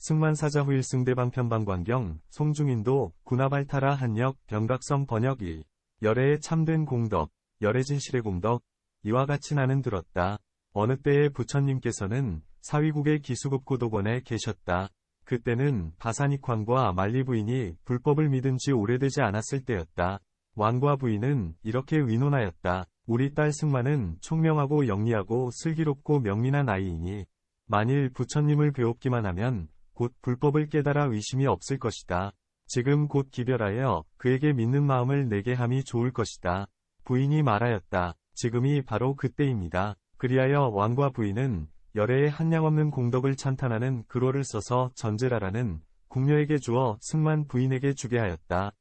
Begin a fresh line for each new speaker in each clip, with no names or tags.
승만사자 후일승대방 편방광경, 송중인도, 군화발타라 한역, 병각성 번역 1. 열애의 참된 공덕, 열애 진실의 공덕, 이와 같이 나는 들었다. 어느 때에 부처님께서는 사위국의 기수급고도원에 계셨다. 그때는 바사닉 왕과 만리 부인이 불법을 믿은 지 오래되지 않았을 때였다. 왕과 부인은 이렇게 의논하였다. 우리 딸 승만은 총명하고 영리하고 슬기롭고 명민한 아이이니 만일 부처님을 배웠기만 하면 곧 불법을 깨달아 의심이 없을 것이다. 지금 곧 기별하여 그에게 믿는 마음을 내게 함이 좋을 것이다. 부인이 말하였다. 지금이 바로 그때입니다. 그리하여 왕과 부인은 열애의 한량없는 공덕을 찬탄하는 글호를 써서 전제라라는 궁녀에게 주어 승만 부인에게 주게 하였다.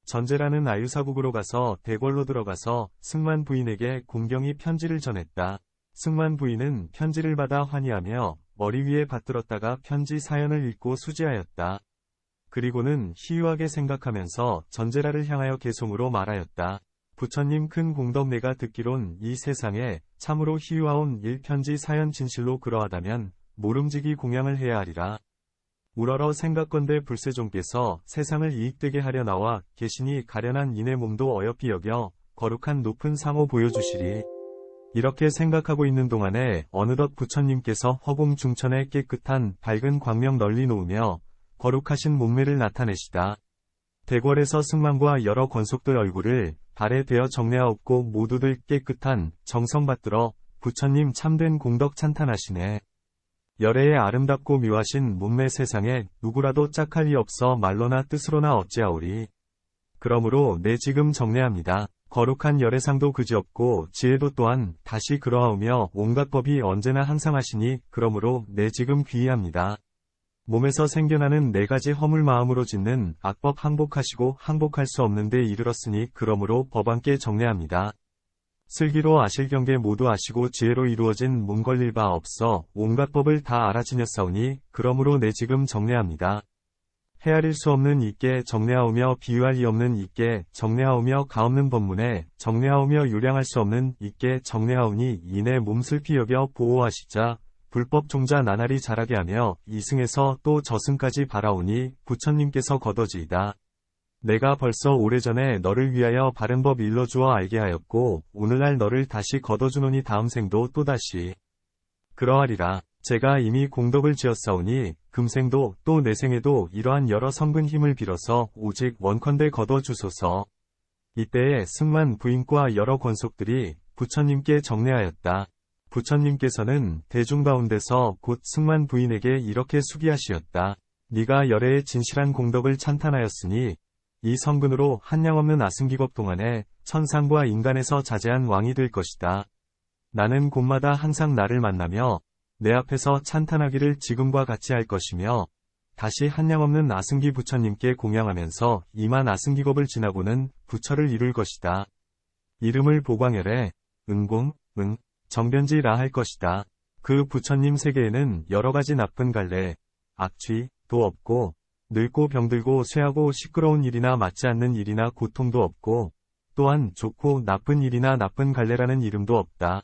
전제라는 아유사국으로 가서 대궐로 들어가서 승만 부인에게 공경히 편지를 전했다. 승만 부인은 편지를 받아 환희하며 머리 위에 받들었다가 편지 사연을 읽고 수지하였다. 그리고는 희유하게 생각하면서 전제라를 향하여 개송으로 말하였다. 부처님 큰 공덕 내가 듣기론 이 세상에 참으로 희유하온 일편지 사연 진실로 그러하다면 모름지기 공양을 해야 하리라. 우러러 생각건대 불세종께서 세상을 이익되게 하려 나와 계시니 가련한 이내 몸도 어여삐 여겨 거룩한 높은 상호 보여주시리. 이렇게 생각하고 있는 동안에 어느덧 부처님께서 허공 중천에 깨끗한 밝은 광명 널리 놓으며 거룩하신 몸매를 나타내시다. 대궐에서 승만과 여러 권속들 얼굴을 발에 대어 정례하옵고 모두들 깨끗한 정성 받들어 부처님 참된 공덕 찬탄하시네. 열애의 아름답고 묘하신 몸매 세상에 누구라도 짝할 리 없어 말로나 뜻으로나 어찌하오리. 그러므로 내 지금 정례합니다. 거룩한 열애상도 그지없고 지혜도 또한 다시 그러하오며 온갖 법이 언제나 항상하시니 그러므로 내 지금 귀의합니다. 몸에서 생겨나는 4가지 허물 마음으로 짓는 악법 항복하시고 항복할 수 없는 데 이르렀으니 그러므로 법안께 정례합니다. 슬기로 아실 경계 모두 아시고 지혜로 이루어진 몸 걸릴 바 없어 온갖 법을 다 알아지녔사오니 그러므로 내 지금 정례합니다. 헤아릴 수 없는 이께 정례하오며 비유할 리 없는 이께 정례하오며 가없는 법문에 정례하오며 요량할 수 없는 이께 정례하오니 이내 몸 슬피 여겨 보호하시자 불법 종자 나날이 자라게 하며 이승에서 또 저승까지 바라오니 부처님께서 거더지이다. 내가 벌써 오래전에 너를 위하여 바른 법 일러주어 알게 하였고 오늘날 너를 다시 거둬주노니 다음 생도 또다시 그러하리라. 제가 이미 공덕을 지었사오니 금생도 또 내생에도 이러한 여러 성근 힘을 빌어서 오직 원컨대 거둬주소서. 이때에 승만 부인과 여러 권속들이 부처님께 정례하였다. 부처님께서는 대중 가운데서 곧 승만 부인에게 이렇게 수기하시었다. 네가 열애의 진실한 공덕을 찬탄하였으니 이 성근으로 한량없는 아승기법 동안에 천상과 인간에서 자제한 왕이 될 것이다. 나는 곳마다 항상 나를 만나며 내 앞에서 찬탄하기를 지금과 같이 할 것이며 다시 한량없는 아승기 부처님께 공양하면서 이만 아승기겁을 지나고는 부처를 이룰 것이다. 이름을 보광열애, 은공, 정변지라 할 것이다. 그 부처님 세계에는 여러가지 나쁜 갈래, 악취도 없고 늙고 병들고 쇠하고 시끄러운 일이나 맞지 않는 일이나 고통도 없고 또한 좋고 나쁜 일이나 나쁜 갈래라는 이름도 없다.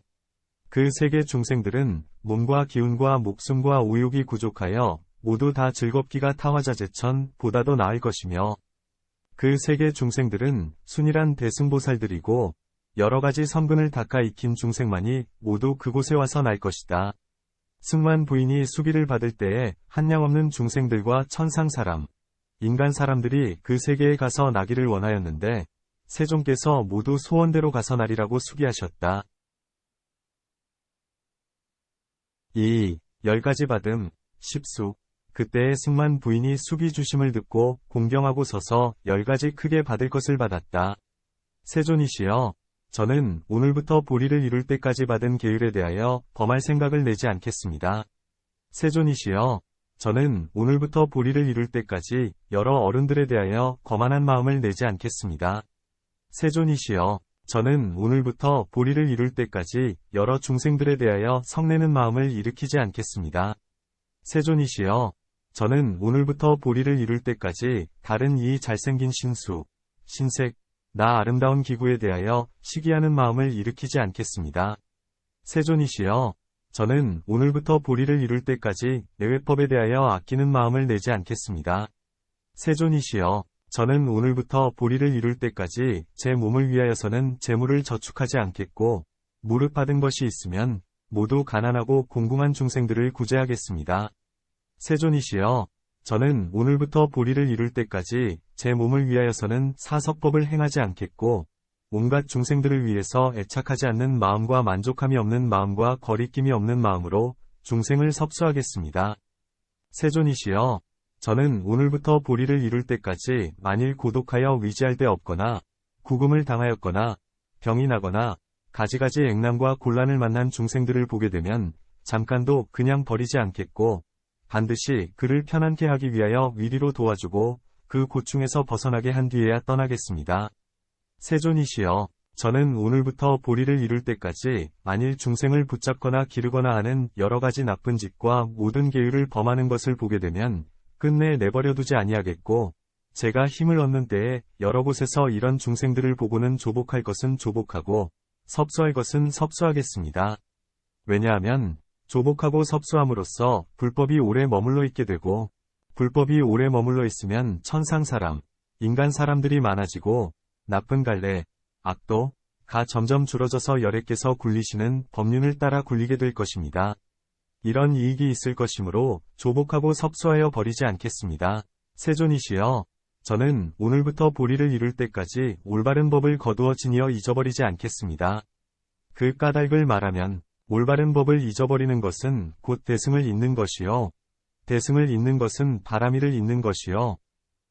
그 세계 중생들은 몸과 기운과 목숨과 우욕이 부족하여 모두 다 즐겁기가 타화자재천 보다도 나을 것이며 그 세계 중생들은 순일한 대승보살들이고 여러가지 선근을 닦아 익힌 중생만이 모두 그곳에 와서 날 것이다. 승만 부인이 수기를 받을 때에 한량없는 중생들과 천상사람, 인간 사람들이 그 세계에 가서 나기를 원하였는데 세종께서 모두 소원대로 가서 나리라고 수기하셨다. 2. 10가지 받음, 10수. 그때에 승만 부인이 수기 주심을 듣고 공경하고 서서 10가지 크게 받을 것을 받았다. 세존이시여, 저는 오늘부터 보리를 이룰 때까지 받은 계율에 대하여 범할 생각을 내지 않겠습니다. 세존이시여, 저는 오늘부터 보리를 이룰 때까지 여러 어른들에 대하여 거만한 마음을 내지 않겠습니다. 세존이시여, 저는 오늘부터 보리를 이룰 때까지 여러 중생들에 대하여 성내는 마음을 일으키지 않겠습니다. 세존이시여, 저는 오늘부터 보리를 이룰 때까지 다른 이 잘생긴 신수, 신색, 나 아름다운 기구에 대하여 시기하는 마음을 일으키지 않겠습니다. 세존이시여, 저는 오늘부터 보리를 이룰 때까지 내외법에 대하여 아끼는 마음을 내지 않겠습니다. 세존이시여, 저는 오늘부터 보리를 이룰 때까지 제 몸을 위하여서는 재물을 저축하지 않겠고, 무릇 받은 것이 있으면 모두 가난하고 공궁한 중생들을 구제하겠습니다. 세존이시여, 저는 오늘부터 보리를 이룰 때까지 제 몸을 위하여서는 사석법을 행하지 않겠고, 온갖 중생들을 위해서 애착하지 않는 마음과 만족함이 없는 마음과 거리낌이 없는 마음으로 중생을 섭수하겠습니다. 세존이시여, 저는 오늘부터 보리를 이룰 때까지 만일 고독하여 위지할 데 없거나 구금을 당하였거나 병이 나거나 가지가지 액난과 곤란을 만난 중생들을 보게 되면 잠깐도 그냥 버리지 않겠고 반드시 그를 편안케 하기 위하여 위리로 도와주고 그 고충에서 벗어나게 한 뒤에야 떠나겠습니다. 세존이시여, 저는 오늘부터 보리를 이룰 때까지 만일 중생을 붙잡거나 기르거나 하는 여러가지 나쁜 짓과 모든 계율을 범하는 것을 보게 되면 끝내 내버려두지 아니하겠고 제가 힘을 얻는 때에 여러 곳에서 이런 중생들을 보고는 조복할 것은 조복하고 섭수할 것은 섭수하겠습니다. 왜냐하면 조복하고 섭수함으로써 불법이 오래 머물러 있게 되고 불법이 오래 머물러 있으면 천상사람, 인간 사람들이 많아지고 나쁜 갈래, 악도가 점점 줄어져서 열애께서 굴리시는 법륜을 따라 굴리게 될 것입니다. 이런 이익이 있을 것이므로 조복하고 섭수하여 버리지 않겠습니다. 세존이시여, 저는 오늘부터 보리를 이룰 때까지 올바른 법을 거두어 지니어 잊어버리지 않겠습니다. 그 까닭을 말하면 올바른 법을 잊어버리는 것은 곧 대승을 잇는 것이요. 대승을 잇는 것은 바람이를 잇는 것이요.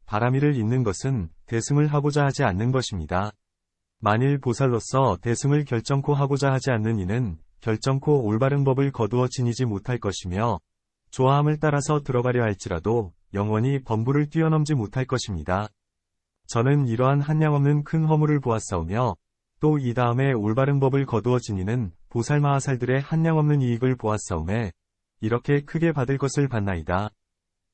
바람이를 잇는 것은 대승을 하고자 하지 않는 것입니다. 만일 보살로서 대승을 결정코 하고자 하지 않는 이는 결정코 올바른 법을 거두어 지니지 못할 것이며 조화함을 따라서 들어가려 할지라도 영원히 범부를 뛰어넘지 못할 것입니다. 저는 이러한 한량없는 큰 허물을 보았사오며 또 이 다음에 올바른 법을 거두어 지니는 보살마하살들의 한량없는 이익을 보았사오매 이렇게 크게 받을 것을 받나이다.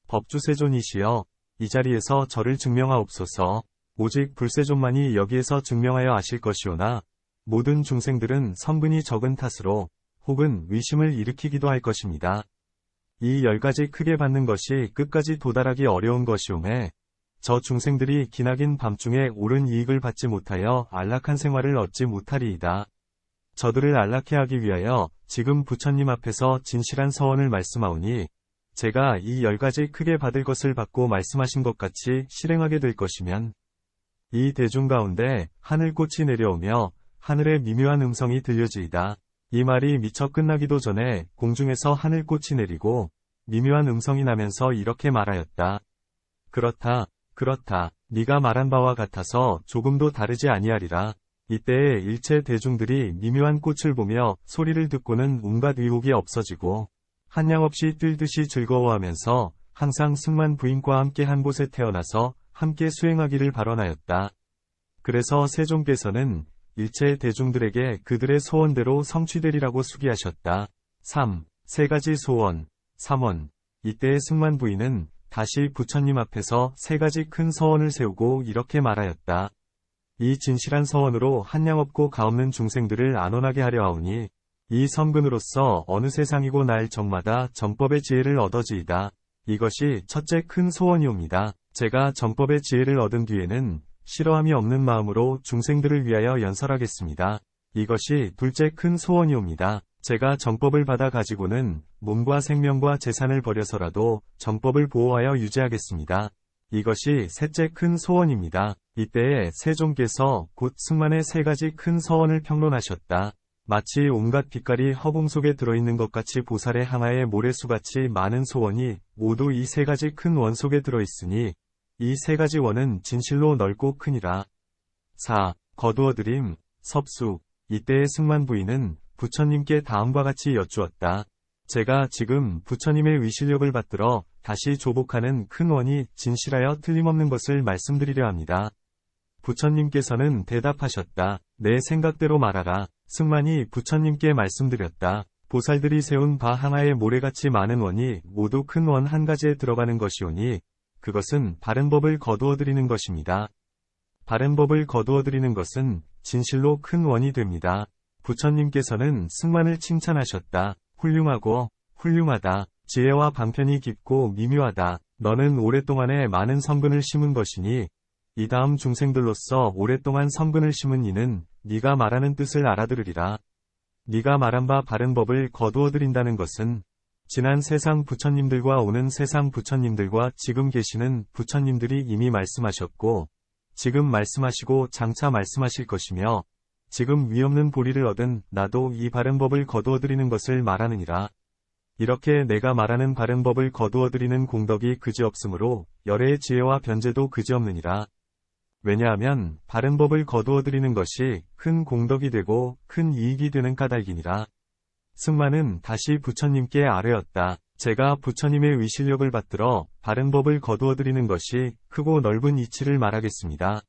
법주세존이시여, 이 자리에서 저를 증명하옵소서. 오직 불세존만이 여기에서 증명하여 아실 것이오나 모든 중생들은 성분이 적은 탓으로 혹은 위심을 일으키기도 할 것입니다. 이 10가지 크게 받는 것이 끝까지 도달하기 어려운 것이오매 저 중생들이 기나긴 밤중에 옳은 이익을 받지 못하여 안락한 생활을 얻지 못하리이다. 저들을 안락해 하기 위하여 지금 부처님 앞에서 진실한 서원을 말씀하오니 제가 이 10가지 크게 받을 것을 받고 말씀하신 것 같이 실행하게 될 것이면 이 대중 가운데 하늘꽃이 내려오며 하늘의 미묘한 음성이 들려지이다. 이 말이 미처 끝나기도 전에 공중에서 하늘꽃이 내리고 미묘한 음성이 나면서 이렇게 말하였다. 그렇다, 그렇다. 네가 말한 바와 같아서 조금도 다르지 아니하리라. 이때에 일체 대중들이 미묘한 꽃을 보며 소리를 듣고는 온갖 의혹이 없어지고 한량없이 뛸듯이 즐거워하면서 항상 승만 부인과 함께 한 곳에 태어나서 함께 수행하기를 발언하였다. 그래서 세종께서는 일체 대중들에게 그들의 소원대로 성취되리라고 수기하셨다. 3. 세 가지 소원. 3원. 이때의 승만 부인은 다시 부처님 앞에서 세 가지 큰 서원을 세우고 이렇게 말하였다. 이 진실한 서원으로 한량없고 가없는 중생들을 안원하게 하려 하오니 이 성근으로서 어느 세상이고 날 정마다 정법의 지혜를 얻어지이다. 이것이 첫째 큰 소원이옵니다. 제가 정법의 지혜를 얻은 뒤에는 싫어함이 없는 마음으로 중생들을 위하여 연설하겠습니다. 이것이 둘째 큰 소원이옵니다. 제가 정법을 받아 가지고는 몸과 생명과 재산을 버려서라도 정법을 보호하여 유지하겠습니다. 이것이 셋째 큰 소원입니다. 이때에 세종께서 곧 승만의 세 가지 큰 서원을 평론하셨다. 마치 온갖 빛깔이 허공 속에 들어있는 것 같이 보살의 항아의 모래수같이 많은 소원이 모두 이 세 가지 큰 원 속에 들어있으니 이 세 가지 원은 진실로 넓고 크니라. 4. 거두어드림, 섭수. 이때의 승만 부인은 부처님께 다음과 같이 여쭈었다. 제가 지금 부처님의 위실력을 받들어 다시 조복하는 큰 원이 진실하여 틀림없는 것을 말씀드리려 합니다. 부처님께서는 대답하셨다. 내 생각대로 말하라. 승만이 부처님께 말씀드렸다. 보살들이 세운 바 하나의 모래같이 많은 원이 모두 큰 원 한 가지에 들어가는 것이오니 그것은 바른 법을 거두어드리는 것입니다. 바른 법을 거두어드리는 것은 진실로 큰 원이 됩니다. 부처님께서는 승만을 칭찬하셨다. 훌륭하고, 훌륭하다. 지혜와 방편이 깊고 미묘하다. 너는 오랫동안에 많은 성근을 심은 것이니, 이 다음 중생들로서 오랫동안 성근을 심은 이는 네가 말하는 뜻을 알아들으리라. 네가 말한 바 바른 법을 거두어 드린다는 것은 지난 세상 부처님들과 오는 세상 부처님들과 지금 계시는 부처님들이 이미 말씀하셨고, 지금 말씀하시고 장차 말씀하실 것이며, 지금 위없는 보리를 얻은 나도 이 바른 법을 거두어 드리는 것을 말하느니라. 이렇게 내가 말하는 바른 법을 거두어 드리는 공덕이 그지없으므로 열애의 지혜와 변제도 그지없느니라. 왜냐하면 바른 법을 거두어 드리는 것이 큰 공덕이 되고 큰 이익이 되는 까닭이니라. 승마는 다시 부처님께 아뢰었다. 제가 부처님의 위실력을 받들어 바른 법을 거두어 드리는 것이 크고 넓은 이치를 말하겠습니다.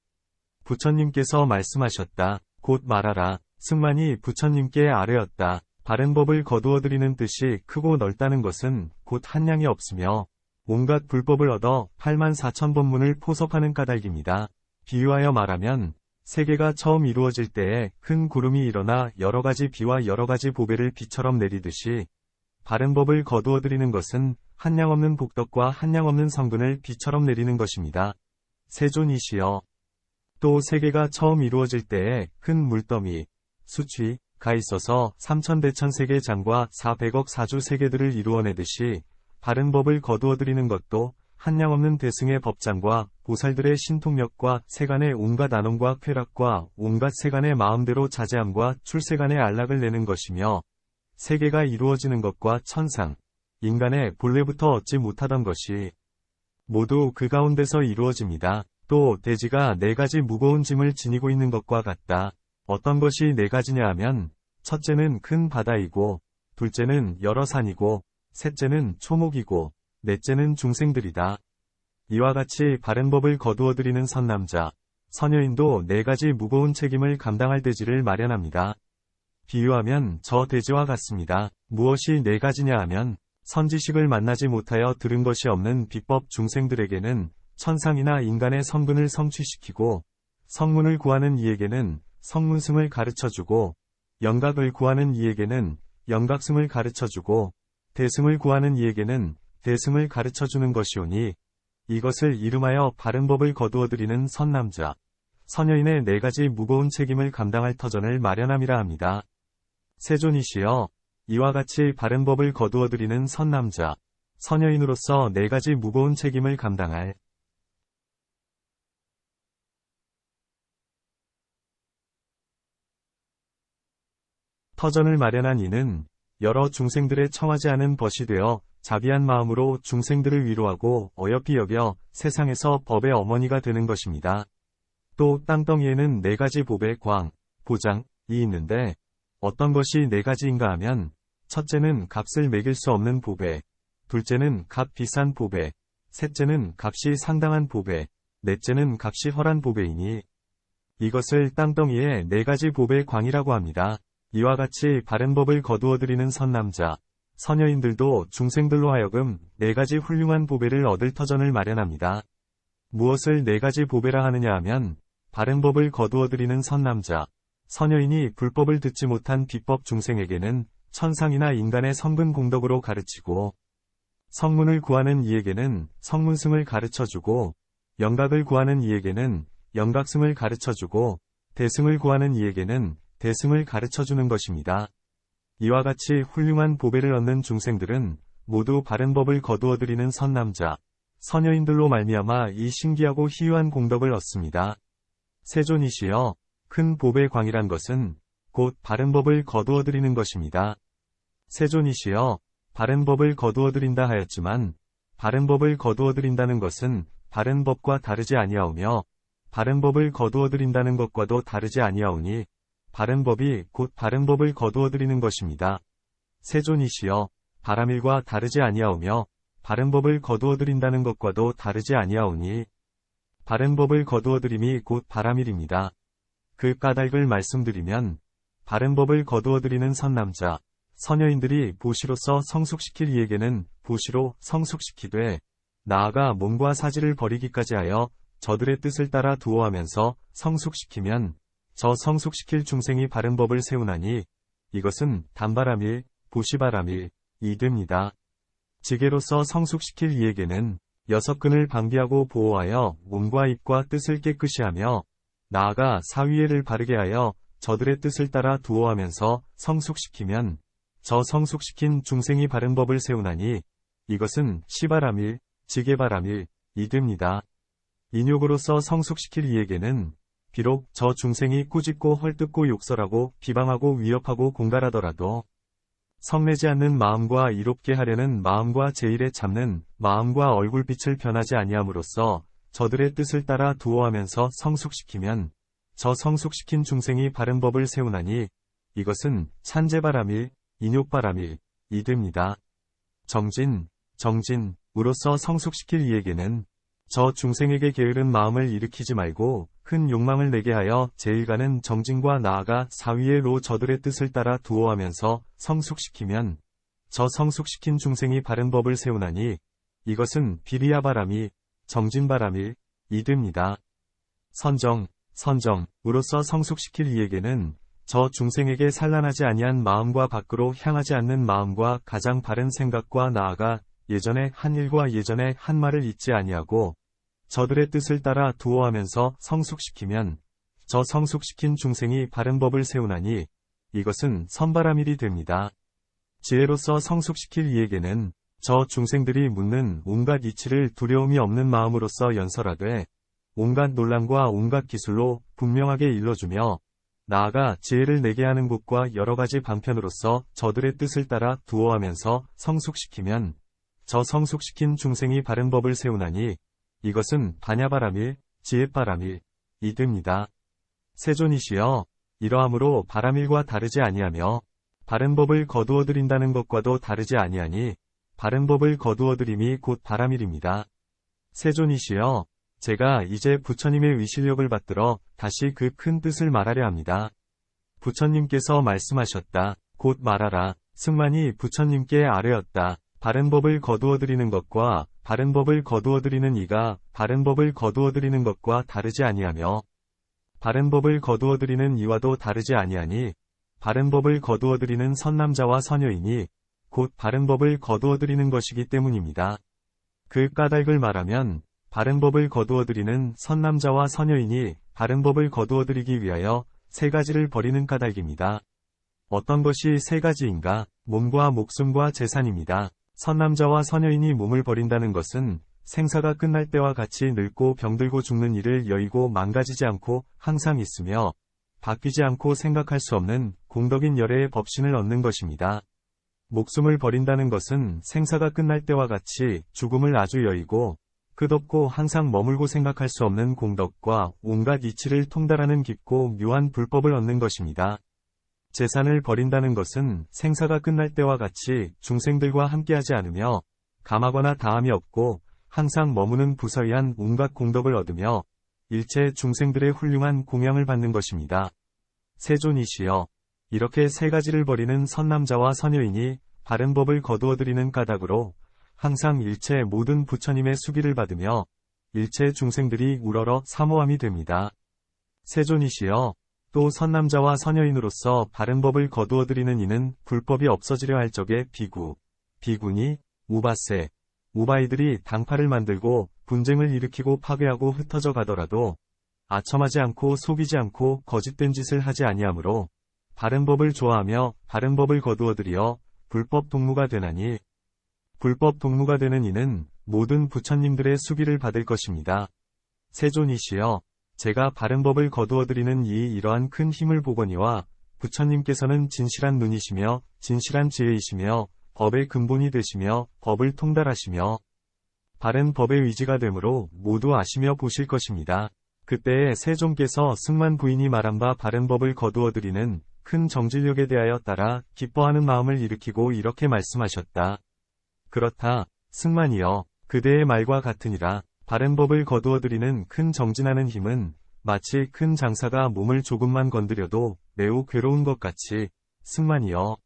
부처님께서 말씀하셨다. 곧 말하라. 승만이 부처님께 아뢰었다. 바른 법을 거두어 드리는 뜻이 크고 넓다는 것은 곧 한량이 없으며 온갖 불법을 얻어 84,000법문을 포섭하는 까닭입니다. 비유하여 말하면 세계가 처음 이루어질 때에 큰 구름이 일어나 여러가지 비와 여러가지 보배를 비처럼 내리듯이 바른 법을 거두어 드리는 것은 한량없는 복덕과 한량없는 성근을 비처럼 내리는 것입니다. 세존이시여. 또 세계가 처음 이루어질 때에 큰 물더미, 수취가 있어서 3천대천세계 장과 400억 사주 세계들을 이루어내듯이 바른 법을 거두어 드리는 것도 한량없는 대승의 법장과 보살들의 신통력과 세간의 온갖 안엄과 쾌락과 온갖 세간의 마음대로 자제함과 출세간의 안락을 내는 것이며, 세계가 이루어지는 것과 천상, 인간의 본래부터 얻지 못하던 것이 모두 그 가운데서 이루어집니다. 또 대지가 4가지 무거운 짐을 지니고 있는 것과 같다. 어떤 것이 4가지냐 하면, 첫째는 큰 바다이고, 둘째는 여러 산이고, 셋째는 초목이고, 넷째는 중생들이다. 이와 같이 바른 법을 거두어 드리는 선남자, 선여인도 4가지 무거운 책임을 감당할 대지를 마련합니다. 비유하면 저 대지와 같습니다. 무엇이 4가지냐 하면, 선지식을 만나지 못하여 들은 것이 없는 비법 중생들에게는 천상이나 인간의 성근을 성취시키고, 성문을 구하는 이에게는 성문승을 가르쳐주고, 영각을 구하는 이에게는 영각승을 가르쳐주고, 대승을 구하는 이에게는 대승을 가르쳐주는 것이오니, 이것을 이름하여 바른 법을 거두어 드리는 선남자, 선여인의 4가지 무거운 책임을 감당할 터전을 마련함이라 합니다. 세존이시여, 이와 같이 바른 법을 거두어 드리는 선남자, 선여인으로서 4가지 무거운 책임을 감당할 터전을 마련한 이는 여러 중생들의 청하지 않은 벗이 되어 자비한 마음으로 중생들을 위로하고 어여삐 여겨 세상에서 법의 어머니가 되는 것입니다. 또 땅덩이에는 4가지 법의 광, 보장이 있는데 어떤 것이 4가지인가 하면, 첫째는 값을 매길 수 없는 보배, 둘째는 값 비싼 보배, 셋째는 값이 상당한 보배, 넷째는 값이 헐한 보배이니 이것을 땅덩이에 4가지 보배의 광이라고 합니다. 이와 같이 바른 법을 거두어 드리는 선남자, 선여인들도 중생들로 하여금 4가지 훌륭한 보배를 얻을 터전을 마련합니다. 무엇을 4가지 보배라 하느냐 하면, 바른 법을 거두어 드리는 선남자, 선여인이 불법을 듣지 못한 비법 중생에게는 천상이나 인간의 성근 공덕으로 가르치고, 성문을 구하는 이에게는 성문승을 가르쳐주고, 영각을 구하는 이에게는 영각승을 가르쳐주고, 대승을 구하는 이에게는 대승을 가르쳐주는 것입니다. 이와 같이 훌륭한 보배를 얻는 중생들은 모두 바른 법을 거두어 드리는 선남자, 선여인들로 말미암아 이 신기하고 희유한 공덕을 얻습니다. 세존이시여, 큰 보배 광이란 것은 곧 바른 법을 거두어 드리는 것입니다. 세존이시여, 바른 법을 거두어 드린다 하였지만, 바른 법을 거두어 드린다는 것은 바른 법과 다르지 아니하오며, 바른 법을 거두어 드린다는 것과도 다르지 아니하오니, 바른 법이 곧 바른 법을 거두어 드리는 것입니다. 세존이시여, 바람일과 다르지 아니하오며, 바른 법을 거두어 드린다는 것과도 다르지 아니하오니, 바른 법을 거두어 드림이 곧 바람일입니다. 그 까닭을 말씀드리면, 바른 법을 거두어 드리는 선남자, 선여인들이 보시로서 성숙시킬 이에게는 보시로 성숙시키되, 나아가 몸과 사지를 버리기까지 하여 저들의 뜻을 따라 두어하면서 성숙시키면, 저 성숙시킬 중생이 바른 법을 세우나니, 이것은 단바람일, 보시바람일, 이듭니다. 지게로서 성숙시킬 이에게는 6근을 방비하고 보호하여 몸과 입과 뜻을 깨끗이 하며 나아가 사위애를 바르게 하여 저들의 뜻을 따라 두어하면서 성숙시키면 저 성숙시킨 중생이 바른 법을 세우나니 이것은 시바람일, 지게바람일, 이듭니다. 인욕으로서 성숙시킬 이에게는 비록 저 중생이 꾸짖고 헐뜯고 욕설하고 비방하고 위협하고 공갈하더라도 성내지 않는 마음과 이롭게 하려는 마음과 제일에 참는 마음과 얼굴빛을 변하지 아니함으로써 저들의 뜻을 따라 두어하면서 성숙시키면 저 성숙시킨 중생이 바른 법을 세우나니 이것은 찬제바람일, 인욕바람일, 이듭니다. 정진으로서 성숙시킬 이에게는 저 중생에게 게으른 마음을 일으키지 말고 큰 욕망을 내게 하여 제일가는 정진과 나아가 사위애로 저들의 뜻을 따라 두어하면서 성숙시키면 저 성숙시킨 중생이 바른 법을 세우나니 이것은 비리야바람이 정진바람일, 이듭니다. 선정으로서 성숙시킬 이에게는 저 중생에게 산란하지 아니한 마음과 밖으로 향하지 않는 마음과 가장 바른 생각과 나아가 예전에 한 일과 예전에 한 말을 잊지 아니하고 저들의 뜻을 따라 두어하면서 성숙시키면 저 성숙시킨 중생이 바른 법을 세우나니 이것은 선바람일이 됩니다. 지혜로서 성숙시킬 이에게는 저 중생들이 묻는 온갖 이치를 두려움이 없는 마음으로써 연설하되 온갖 논란과 온갖 기술로 분명하게 일러주며 나아가 지혜를 내게 하는 곳과 여러가지 방편으로서 저들의 뜻을 따라 두어하면서 성숙시키면 저 성숙시킨 중생이 바른 법을 세우나니 이것은 반야바람일, 지혜바람일, 이듭니다. 세존이시여, 이러함으로 바람일과 다르지 아니하며 바른 법을 거두어드린다는 것과도 다르지 아니하니 바른 법을 거두어드림이 곧 바람일입니다. 세존이시여, 제가 이제 부처님의 의실력을 받들어 다시 그 큰 뜻을 말하려 합니다. 부처님께서 말씀하셨다. 곧 말하라. 승만이 부처님께 아뢰었다. 바른 법을 거두어드리는 것과 바른 법을 거두어드리는 이가 바른 법을 거두어드리는 것과 다르지 아니하며 바른 법을 거두어드리는 이와도 다르지 아니하니 바른 법을 거두어드리는 선남자와 선여인이 곧 바른 법을 거두어드리는 것이기 때문입니다. 그 까닭을 말하면 바른 법을 거두어드리는 선남자와 선여인이 바른 법을 거두어드리기 위하여 세 가지를 버리는 까닭입니다. 어떤 것이 세 가지인가? 몸과 목숨과 재산입니다. 선남자와 선여인이 몸을 버린다는 것은 생사가 끝날 때와 같이 늙고 병들고 죽는 일을 여의고 망가지지 않고 항상 있으며 바뀌지 않고 생각할 수 없는 공덕인 열애의 법신을 얻는 것입니다. 목숨을 버린다는 것은 생사가 끝날 때와 같이 죽음을 아주 여의고 끝없고 항상 머물고 생각할 수 없는 공덕과 온갖 이치를 통달하는 깊고 묘한 불법을 얻는 것입니다. 재산을 버린다는 것은 생사가 끝날 때와 같이 중생들과 함께하지 않으며 감하거나 다함이 없고 항상 머무는 부서이한 온갖 공덕을 얻으며 일체 중생들의 훌륭한 공양을 받는 것입니다. 세존이시여, 이렇게 세 가지를 버리는 선남자와 선여인이 바른 법을 거두어드리는 까닭으로 항상 일체 모든 부처님의 수기를 받으며 일체 중생들이 우러러 사모함이 됩니다. 세존이시여, 또 선남자와 선여인으로서 바른 법을 거두어드리는 이는 불법이 없어지려 할 적에 비구니, 우바세, 우바이들이 당파를 만들고 분쟁을 일으키고 파괴하고 흩어져 가더라도 아첨하지 않고 속이지 않고 거짓된 짓을 하지 아니하므로 바른 법을 좋아하며 바른 법을 거두어들이어 불법 동무가 되나니 불법 동무가 되는 이는 모든 부처님들의 수기를 받을 것입니다. 세존이시여, 제가 바른 법을 거두어드리는 이 이러한 큰 힘을 보거니와 부처님께서는 진실한 눈이시며 진실한 지혜이시며 법의 근본이 되시며 법을 통달하시며 바른 법의 의지가 되므로 모두 아시며 보실 것입니다. 그때에 세존께서 승만 부인이 말한 바 바른 법을 거두어드리는 큰 정진력에 대하여 따라 기뻐하는 마음을 일으키고 이렇게 말씀하셨다. 그렇다, 승만이여, 그대의 말과 같으니라. 바른 법을 거두어드리는 큰 정진하는 힘은 마치 큰 장사가 몸을 조금만 건드려도 매우 괴로운 것 같이 승만이여.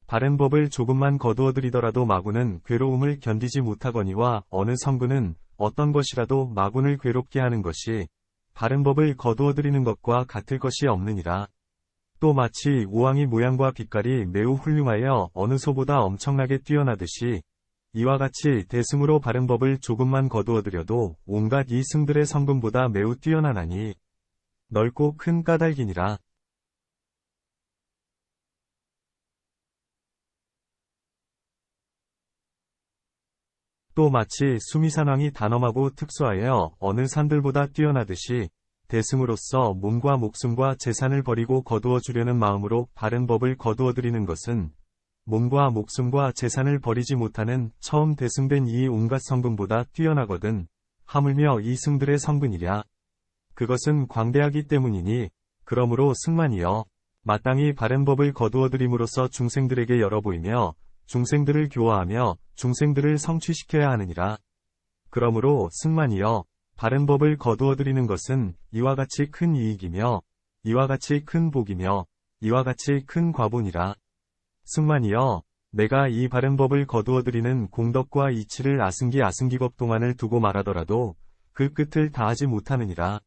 바른 법을 조금만 거두어드리더라도 마구는 괴로움을 견디지 못하거니와 어느 성근은 어떤 것이라도 마군을 괴롭게 하는 것이 바른 법을 거두어드리는 것과 같을 것이 없느니라. 또 마치 우왕이 모양과 빛깔이 매우 훌륭하여 어느 소보다 엄청나게 뛰어나듯이 이와 같이 대승으로 바른 법을 조금만 거두어들여도 온갖 이 승들의 성분보다 매우 뛰어나나니 넓고 큰 까닭이니라. 또 마치 수미산왕이 단엄하고 특수하여 어느 산들보다 뛰어나듯이 대승으로서 몸과 목숨과 재산을 버리고 거두어 주려는 마음으로 바른 법을 거두어들이는 것은 몸과 목숨과 재산을 버리지 못하는 처음 대승된 이 온갖 성분보다 뛰어나거든 하물며 이 승들의 성분이랴. 그것은 광대하기 때문이니 그러므로 승만이여 마땅히 바른 법을 거두어들임으로써 중생들에게 열어보이며 중생들을 교화하며 중생들을 성취시켜야 하느니라. 그러므로 승만이여 바른 법을 거두어들이는 것은 이와 같이 큰 이익이며 이와 같이 큰 복이며 이와 같이 큰 과본이라. 승만이여 내가 이 바른 법을 거두어들이는 공덕과 이치를 아승기법 동안을 두고 말하더라도 그 끝을 다하지 못하느니라.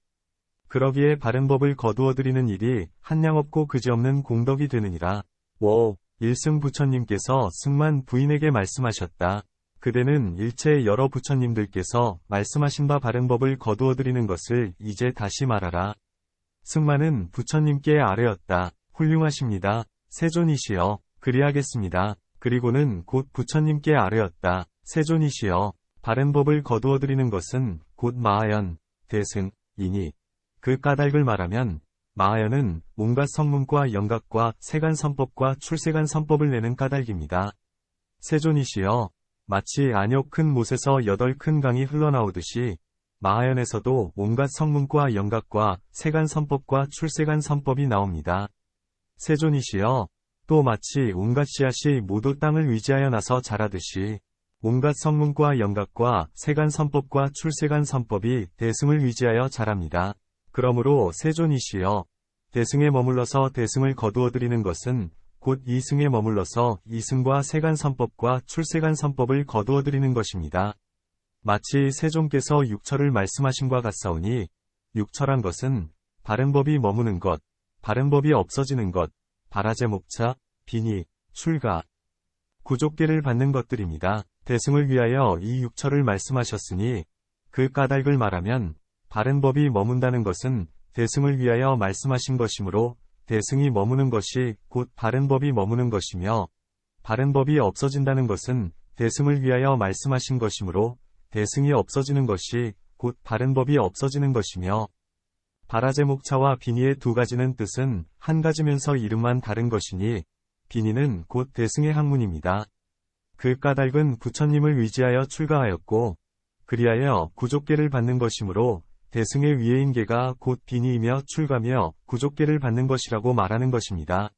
그러기에 바른 법을 거두어들이는 일이 한량없고 그지없는 공덕이 되느니라. 5. 일승 부처님께서 승만 부인에게 말씀하셨다. 그대는 일체 여러 부처님들께서 말씀하신 바 바른 법을 거두어들이는 것을 이제 다시 말하라. 승만은 부처님께 아뢰었다. 훌륭하십니다. 세존이시여. 그리하겠습니다. 그리고는 곧 부처님께 아뢰었다. 세존이시여. 바른 법을 거두어들이는 것은 곧 마하연, 대승이니 그 까닭을 말하면 마하연은 온갖 성문과 영각과 세간선법과 출세간선법을 내는 까닭입니다. 세존이시여 마치 안욕 큰 못에서 8큰 강이 흘러나오듯이 마하연에서도 온갖 성문과 영각과 세간선법과 출세간선법이 나옵니다. 세존이시여 또 마치 온갖 씨앗이 모두 땅을 의지하여 나서 자라듯이 온갖 성문과 영각과 세간선법과 출세간선법이 대승을 의지하여 자랍니다. 그러므로 세존이시여 대승에 머물러서 대승을 거두어들이는 것은 곧 이승에 머물러서 이승과 세간선법과 출세간선법을 거두어들이는 것입니다. 마치 세존께서 육처를 말씀하신과 같사오니 육처란 것은 바른 법이 머무는 것, 바른 법이 없어지는 것, 바라제 목차, 비니, 출가, 구족계를 받는 것들입니다. 대승을 위하여 이 육처를 말씀하셨으니 그 까닭을 말하면 바른 법이 머문다는 것은 대승을 위하여 말씀하신 것이므로 대승이 머무는 것이 곧 바른 법이 머무는 것이며 바른 법이 없어진다는 것은 대승을 위하여 말씀하신 것이므로 대승이 없어지는 것이 곧 바른 법이 없어지는 것이며 바라제목차와 비니의 두 가지는 뜻은 한 가지면서 이름만 다른 것이니 비니는 곧 대승의 학문입니다. 그 까닭은 부처님을 의지하여 출가하였고 그리하여 구족계를 받는 것이므로 대승의 위에인 계가 곧 비니이며 출가며 구족계를 받는 것이라고 말하는 것입니다.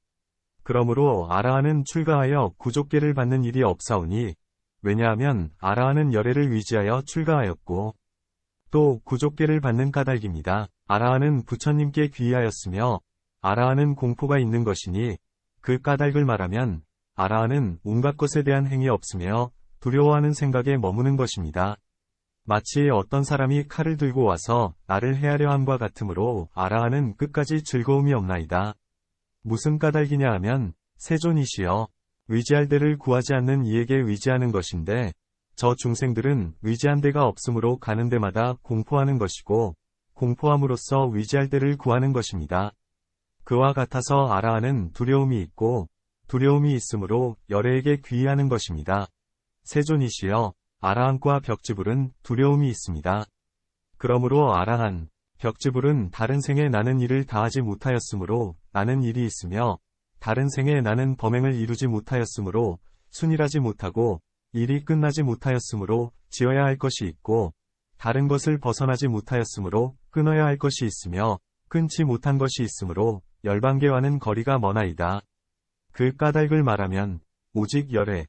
그러므로 아라한은 출가하여 구족계를 받는 일이 없사오니 왜냐하면 아라한은 열애를 의지하여 출가하였고 또 구족계를 받는 까닭입니다. 아라한은 부처님께 귀의하였으며 아라한은 공포가 있는 것이니 그 까닭을 말하면 아라한은 온갖 것에 대한 행위 없으며 두려워하는 생각에 머무는 것입니다. 마치 어떤 사람이 칼을 들고 와서 나를 해하려 함과 같으므로 아라한은 끝까지 즐거움이 없나이다. 무슨 까닭이냐 하면 세존이시여 의지할 데를 구하지 않는 이에게 의지하는 것인데 저 중생들은 의지한 데가 없으므로 가는 데마다 공포하는 것이고 공포함으로써 의지할 데를 구하는 것입니다. 그와 같아서 아라한은 두려움이 있고 두려움이 있으므로 열애에게 귀의하는 것입니다. 세존이시여 아라한과 벽지불은 두려움이 있습니다. 그러므로 아라한, 벽지불은 다른 생에 나는 일을 다하지 못하였으므로 나는 일이 있으며 다른 생에 나는 범행을 이루지 못하였으므로 순일하지 못하고 일이 끝나지 못하였으므로 지어야 할 것이 있고 다른 것을 벗어나지 못하였으므로 끊어야 할 것이 있으며 끊지 못한 것이 있으므로 열반계와는 거리가 머나이다. 그 까닭을 말하면 오직 열애,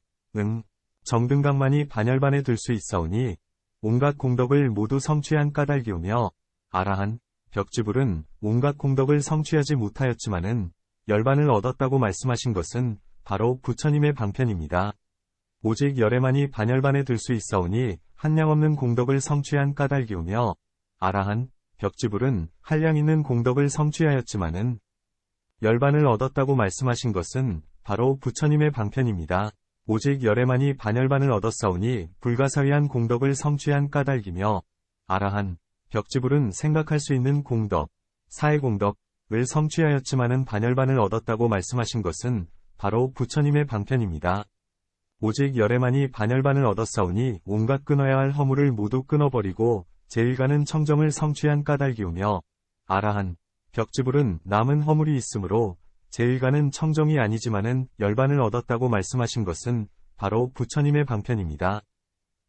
정등강만이 반열반에 들 수 있사오니 온갖 공덕을 모두 성취한 까닭이오며 아라한, 벽지불은 온갖 공덕을 성취하지 못하였지만은 열반을 얻었다고 말씀하신 것은 바로 부처님의 방편입니다. 오직 열애만이 반열반에 들 수 있사오니 한량없는 공덕을 성취한 까닭이오며 아라한, 벽지불은 한량 있는 공덕을 성취하였지만은 열반을 얻었다고 말씀하신 것은 바로 부처님의 방편입니다. 오직 열애만이 반열반을 얻었사오니 불가사의한 공덕을 성취한 까닭이며 아라한, 벽지불은 생각할 수 있는 공덕, 사해공덕을 성취하였지만은 반열반을 얻었다고 말씀하신 것은 바로 부처님의 방편입니다. 오직 열애만이 반열반을 얻었사오니 온갖 끊어야 할 허물을 모두 끊어버리고 제일가는 청정을 성취한 까닭이오며 아라한, 벽지불은 남은 허물이 있으므로 제일가는 청정이 아니지만은 열반을 얻었다고 말씀하신 것은 바로 부처님의 방편입니다.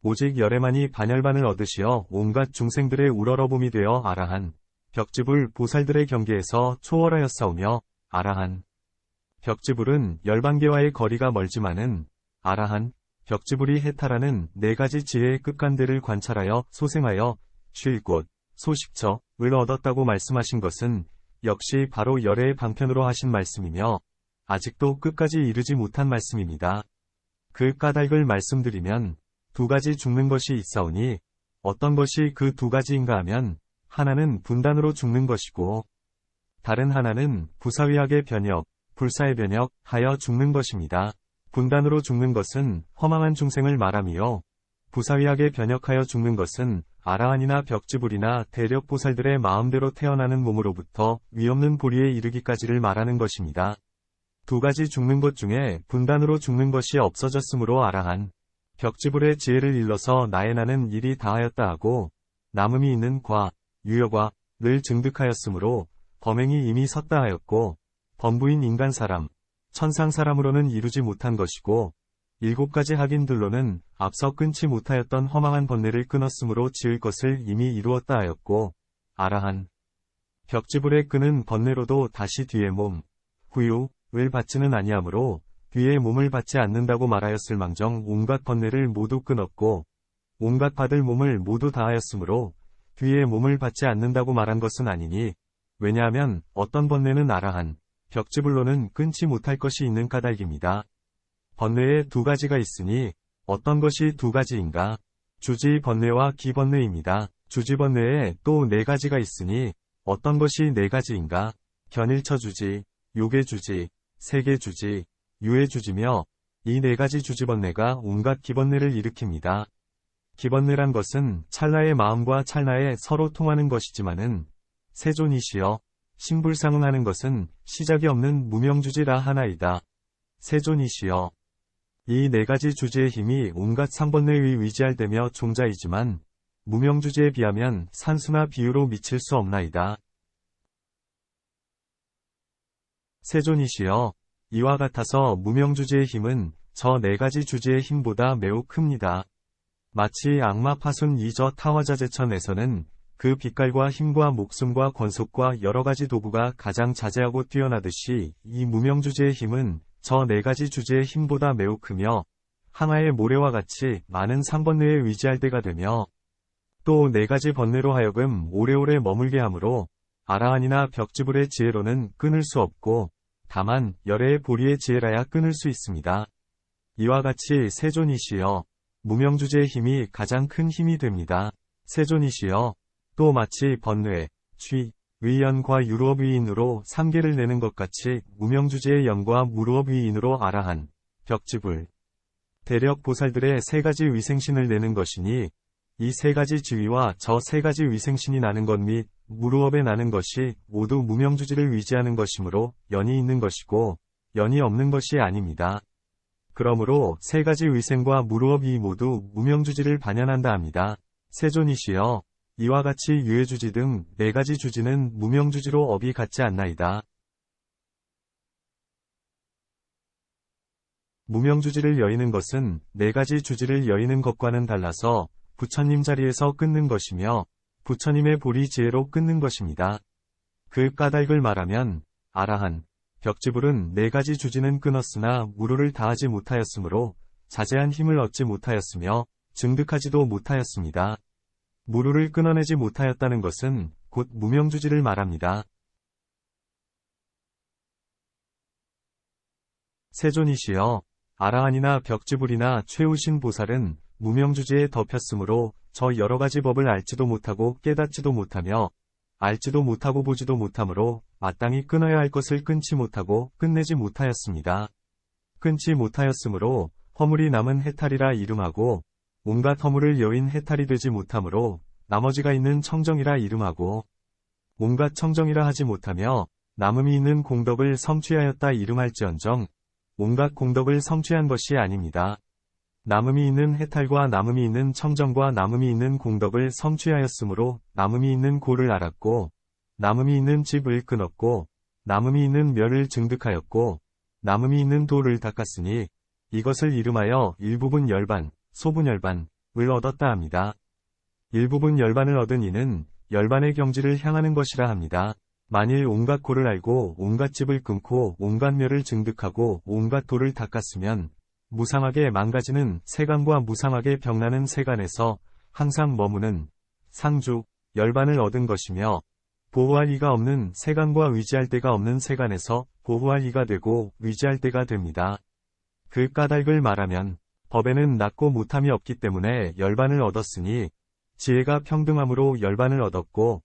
오직 열애만이 반열반을 얻으시어 온갖 중생들의 우러러봄이 되어 아라한, 벽지불 보살들의 경계에서 초월하였사오며 아라한, 벽지불은 열반계와의 거리가 멀지만은 아라한, 벽지불이 해탈하는 네 가지 지혜의 끝간대를 관찰하여 소생하여 쉴 곳, 소식처를 얻었다고 말씀하신 것은 역시 바로 열애의 방편으로 하신 말씀이며 아직도 끝까지 이르지 못한 말씀입니다. 그 까닭을 말씀드리면 두 가지 죽는 것이 있사오니 어떤 것이 그 두 가지인가 하면 하나는 분단으로 죽는 것이고 다른 하나는 부사위학의 변역, 불사의 변역 하여 죽는 것입니다. 분단으로 죽는 것은 허망한 중생을 말함이요. 부사위학의 변역하여 죽는 것은 아라한이나 벽지불이나 대력보살들의 마음대로 태어나는 몸으로부터 위없는 보리에 이르기까지를 말하는 것입니다. 두 가지 죽는 것 중에 분단으로 죽는 것이 없어졌으므로 아라한, 벽지불의 지혜를 일러서 나의 나는 일이 다하였다 하고 남음이 있는 과, 유여과를 증득하였으므로 범행이 이미 섰다 하였고 범부인 인간 사람, 천상 사람으로는 이루지 못한 것이고 일곱 가지 학인들로는 앞서 끊지 못하였던 허망한 번뇌를 끊었으므로 지을 것을 이미 이루었다 하였고 아라한, 벽지불에 끄는 번뇌로도 다시 뒤의 몸, 후유를 받지는 아니하므로 뒤의 몸을 받지 않는다고 말하였을망정 온갖 번뇌를 모두 끊었고 온갖 받을 몸을 모두 다하였으므로 뒤의 몸을 받지 않는다고 말한 것은 아니니 왜냐하면 어떤 번뇌는 아라한, 벽지불로는 끊지 못할 것이 있는 까닭입니다. 번뇌에 두 가지가 있으니 어떤 것이 두 가지인가? 주지 번뇌와 기 번뇌입니다. 주지 번뇌에 또 네 가지가 있으니 어떤 것이 네 가지인가? 견일처 주지, 요계 주지, 세계 주지, 유해 주지며 이 네 가지 주지 번뇌가 온갖 기번뇌를 일으킵니다. 기번뇌란 것은 찰나의 마음과 찰나에 서로 통하는 것이지만은 세존이시여 신불상응하는 것은 시작이 없는 무명주지라 하나이다. 세존이시여 이 네 가지 주지의 힘이 온갖 상번뇌에 위지할 때며 종자이지만 무명주지에 비하면 산수나 비유로 미칠 수 없나이다. 세존이시여 이와 같아서 무명주지의 힘은 저 네 가지 주지의 힘보다 매우 큽니다. 마치 악마 파순 이저 타화자재천에서는 그 빛깔과 힘과 목숨과 권속과 여러가지 도구가 가장 자재하고 뛰어나듯이 이 무명주지의 힘은 저 네 가지 주지의 힘보다 매우 크며 하나의 모래와 같이 많은 상번뇌에 위지할 때가 되며 또 네 가지 번뇌로 하여금 오래오래 머물게 하므로 아라한이나 벽지불의 지혜로는 끊을 수 없고 다만 열애의 보리의 지혜라야 끊을 수 있습니다. 이와 같이 세존이시여 무명주지의 힘이 가장 큰 힘이 됩니다. 세존이시여 또 마치 번뇌, 취, 위연과 유루업위인으로 3개를 내는 것 같이 무명주지의 연과 무루업위인으로 아라한, 벽지불, 대력 보살들의 세 가지 위생신을 내는 것이니 이 세 가지 지위와 저 세 가지 위생신이 나는 것 및 무루업에 나는 것이 모두 무명주지를 위지하는 것이므로 연이 있는 것이고 연이 없는 것이 아닙니다. 그러므로 세 가지 위생과 무루업이 모두 무명주지를 반연한다 합니다. 세존이시여 이와 같이 유해주지 등 네 가지 주지는 무명주지로 업이 같지 않나이다. 무명주지를 여의는 것은 네 가지 주지를 여의는 것과는 달라서 부처님 자리에서 끊는 것이며 부처님의 보리 지혜로 끊는 것입니다. 그 까닭을 말하면 아라한, 벽지불은 네 가지 주지는 끊었으나 무루를 다하지 못하였으므로 자제한 힘을 얻지 못하였으며 증득하지도 못하였습니다. 무루를 끊어내지 못하였다는 것은 곧 무명주지를 말합니다. 세존이시여 아라한이나 벽지불이나 최우신 보살은 무명주지에 덮였으므로 저 여러가지 법을 알지도 못하고 깨닫지도 못하며 알지도 못하고 보지도 못하므로 마땅히 끊어야 할 것을 끊지 못하고 끝내지 못하였습니다. 끊지 못하였으므로 허물이 남은 해탈이라 이름하고 온갖 허물을 여인 해탈이 되지 못하므로 나머지가 있는 청정이라 이름하고 온갖 청정이라 하지 못하며 남음이 있는 공덕을 성취하였다 이름할지언정 온갖 공덕을 성취한 것이 아닙니다. 남음이 있는 해탈과 남음이 있는 청정과 남음이 있는 공덕을 성취하였으므로 남음이 있는 고를 알았고 남음이 있는 집을 끊었고 남음이 있는 멸을 증득하였고 남음이 있는 도를 닦았으니 이것을 이름하여 일부분 열반, 소분 열반을 얻었다 합니다. 일부분 열반을 얻은 이는 열반의 경지를 향하는 것이라 합니다. 만일 온갖 고를 알고 온갖 집을 끊고 온갖 멸을 증득하고 온갖 도를 닦았으면 무상하게 망가지는 세간과 무상하게 병나는 세간에서 항상 머무는 상주, 열반을 얻은 것이며 보호할 이가 없는 세간과 의지할 데가 없는 세간에서 보호할 이가 되고 의지할 데가 됩니다. 그 까닭을 말하면 법에는 낮고 못함이 없기 때문에 열반을 얻었으니 지혜가 평등함으로 열반을 얻었고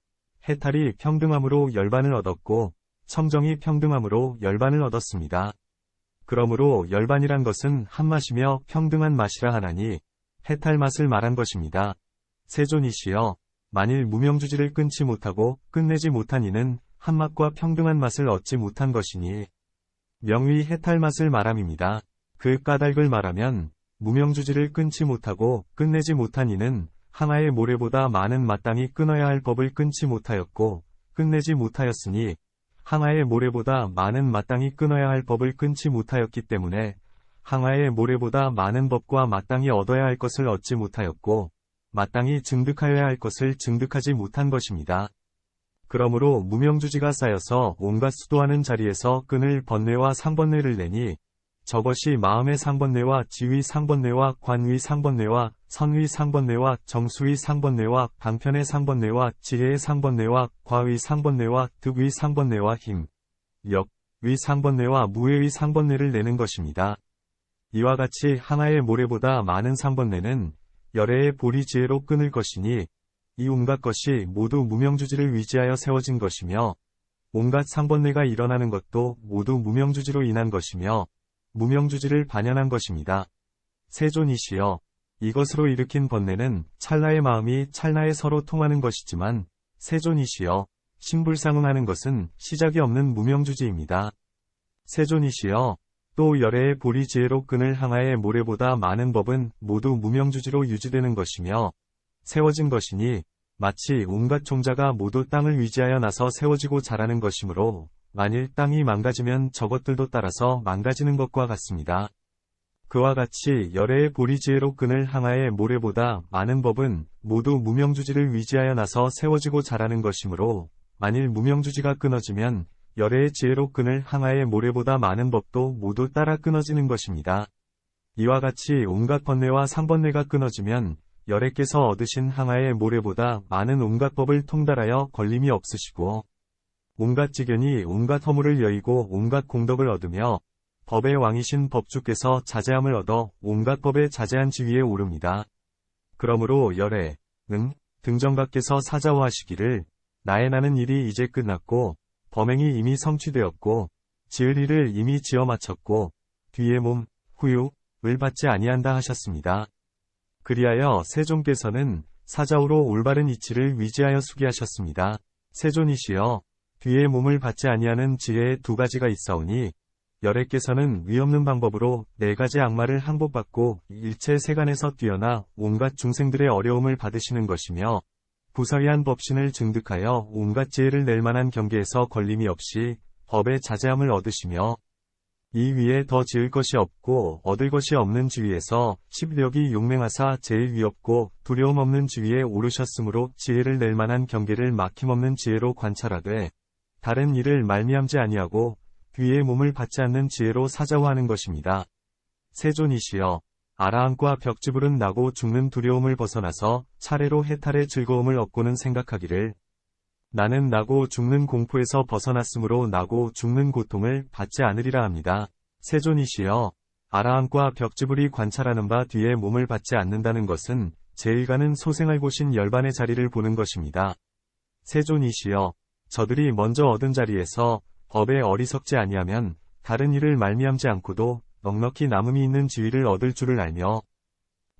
해탈이 평등함으로 열반을 얻었고 청정이 평등함으로 열반을 얻었습니다. 그러므로 열반이란 것은 한맛이며 평등한 맛이라 하나니 해탈 맛을 말한 것입니다. 세존이시여 만일 무명주지를 끊지 못하고 끝내지 못한 이는 한맛과 평등한 맛을 얻지 못한 것이니 명의 해탈 맛을 말함입니다. 그 까닭을 말하면 무명주지를 끊지 못하고 끝내지 못한 이는 항아의 모래보다 많은 마땅히 끊어야 할 법을 끊지 못하였고 끝내지 못하였으니 항아의 모래보다 많은 마땅히 끊어야 할 법을 끊지 못하였기 때문에 항아의 모래보다 많은 법과 마땅히 얻어야 할 것을 얻지 못하였고 마땅히 증득하여야 할 것을 증득하지 못한 것입니다. 그러므로 무명주지가 쌓여서 온갖 수도하는 자리에서 끈을 번뇌와 상번뇌를 내니 저것이 마음의 상번뇌와 지의 상번뇌와 관의 상번뇌와 선의 상번뇌와 정수의 상번뇌와 방편의 상번뇌와 지혜의 상번뇌와 과의 상번뇌와 득의 상번뇌와 힘, 력의 상번뇌와 무해의 상번뇌를 내는 것입니다. 이와 같이 항아의 모래보다 많은 상번뇌는 열애의 보리 지혜로 끊을 것이니 이 온갖 것이 모두 무명주지를 위지하여 세워진 것이며 온갖 상번뇌가 일어나는 것도 모두 무명주지로 인한 것이며 무명주지를 반연한 것입니다. 세존이시여 이것으로 일으킨 번뇌는 찰나의 마음이 찰나에 서로 통하는 것이지만 세존이시여 신불상응하는 것은 시작이 없는 무명주지입니다. 세존이시여 또 열애의 보리 지혜로 끈을 항아의 모래보다 많은 법은 모두 무명주지로 유지되는 것이며 세워진 것이니 마치 온갖 종자가 모두 땅을 위지하여 나서 세워지고 자라는 것이므로 만일 땅이 망가지면 저것들도 따라서 망가지는 것과 같습니다. 그와 같이 열애의 보리 지혜로 끈을 항아의 모래보다 많은 법은 모두 무명주지를 위지하여 나서 세워지고 자라는 것이므로 만일 무명주지가 끊어지면 열애의 지혜로 끈을 항아의 모래보다 많은 법도 모두 따라 끊어지는 것입니다. 이와 같이 온갖 번뇌와 상번뇌가 끊어지면 열애께서 얻으신 항아의 모래보다 많은 온갖 법을 통달하여 걸림이 없으시고 온갖 지견이 온갖 허물을 여의고 온갖 공덕을 얻으며 법의 왕이신 법주께서 자제함을 얻어 온갖 법의 자제한 지위에 오릅니다. 그러므로 열애, 등정각께서 사자화하시기를 나의 나는 일이 이제 끝났고 범행이 이미 성취되었고 지을 일을 이미 지어 마쳤고 뒤의 몸, 후유를 받지 아니한다 하셨습니다. 그리하여 세존께서는 사자후로 올바른 이치를 위지하여 수기하셨습니다. 세존이시여 뒤의 몸을 받지 아니하는 지혜의 두 가지가 있사오니 열애께서는 위없는 방법으로 네 가지 악마를 항복받고 일체 세간에서 뛰어나 온갖 중생들의 어려움을 받으시는 것이며 부사위한 법신을 증득하여 온갖 지혜를 낼 만한 경계에서 걸림이 없이 법의 자제함을 얻으시며 이 위에 더 지을 것이 없고 얻을 것이 없는 지위에서 십력이 용맹하사 제일 위없고 두려움 없는 지위에 오르셨으므로 지혜를 낼 만한 경계를 막힘없는 지혜로 관찰하되 다른 일을 말미암지 아니하고 뒤의 몸을 받지 않는 지혜로 사자화하는 것입니다. 세존이시여 아라한과 벽지불은 나고 죽는 두려움을 벗어나서 차례로 해탈의 즐거움을 얻고는 생각하기를 나는 나고 죽는 공포에서 벗어났으므로 나고 죽는 고통을 받지 않으리라 합니다. 세존이시여 아라한과 벽지불이 관찰하는 바 뒤에 몸을 받지 않는다는 것은 제일 가는 소생할 곳인 열반의 자리를 보는 것입니다. 세존이시여, 저들이 먼저 얻은 자리에서 법에 어리석지 아니하면 다른 일을 말미암지 않고도 넉넉히 남음이 있는 지위를 얻을 줄을 알며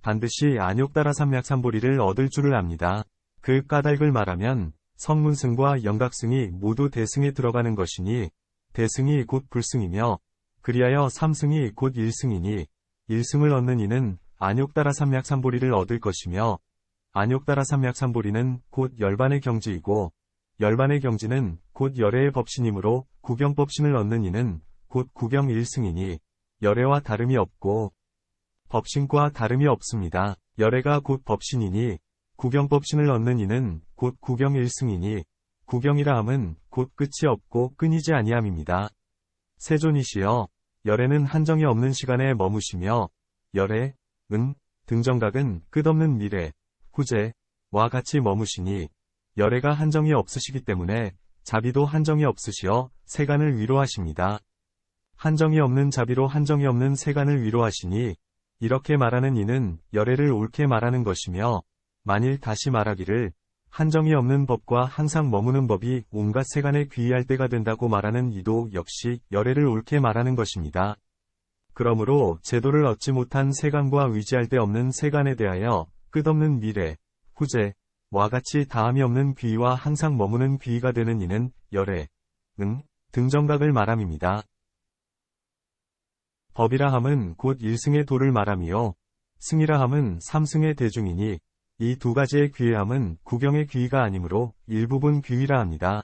반드시 안욕따라 삼약삼보리를 얻을 줄을 압니다. 그 까닭을 말하면 성문승과 영각승이 모두 대승에 들어가는 것이니 대승이 곧 불승이며 그리하여 삼승이 곧 일승이니 일승을 얻는 이는 안욕따라 삼약삼보리를 얻을 것이며 안욕따라 삼약삼보리는 곧 열반의 경지이고 열반의 경지는 곧 열애의 법신이므로 구경법신을 얻는 이는 곧 구경 일승이니 열애와 다름이 없고 법신과 다름이 없습니다. 열애가 곧 법신이니 구경법신을 얻는 이는 곧 구경 일승이니 구경이라 함은 곧 끝이 없고 끊이지 아니함입니다. 세존이시여, 열애는 한정이 없는 시간에 머무시며 열애, 등정각은 끝없는 미래, 후제와 같이 머무시니 열애가 한정이 없으시기 때문에 자비도 한정이 없으시어 세간을 위로하십니다. 한정이 없는 자비로 한정이 없는 세간을 위로하시니 이렇게 말하는 이는 열애를 옳게 말하는 것이며 만일 다시 말하기를 한정이 없는 법과 항상 머무는 법이 온갖 세간에 귀의할 때가 된다고 말하는 이도 역시 열애를 옳게 말하는 것입니다. 그러므로 제도를 얻지 못한 세간과 의지할 데 없는 세간에 대하여 끝없는 미래, 후제와 같이 다함이 없는 귀의와 항상 머무는 귀의가 되는 이는 열애, 등정각을 말함입니다. 법이라 함은 곧 일승의 도를 말함이요 승이라 함은 삼승의 대중이니 이 두 가지의 귀의함은 구경의 귀의가 아니므로 일부분 귀의라 합니다.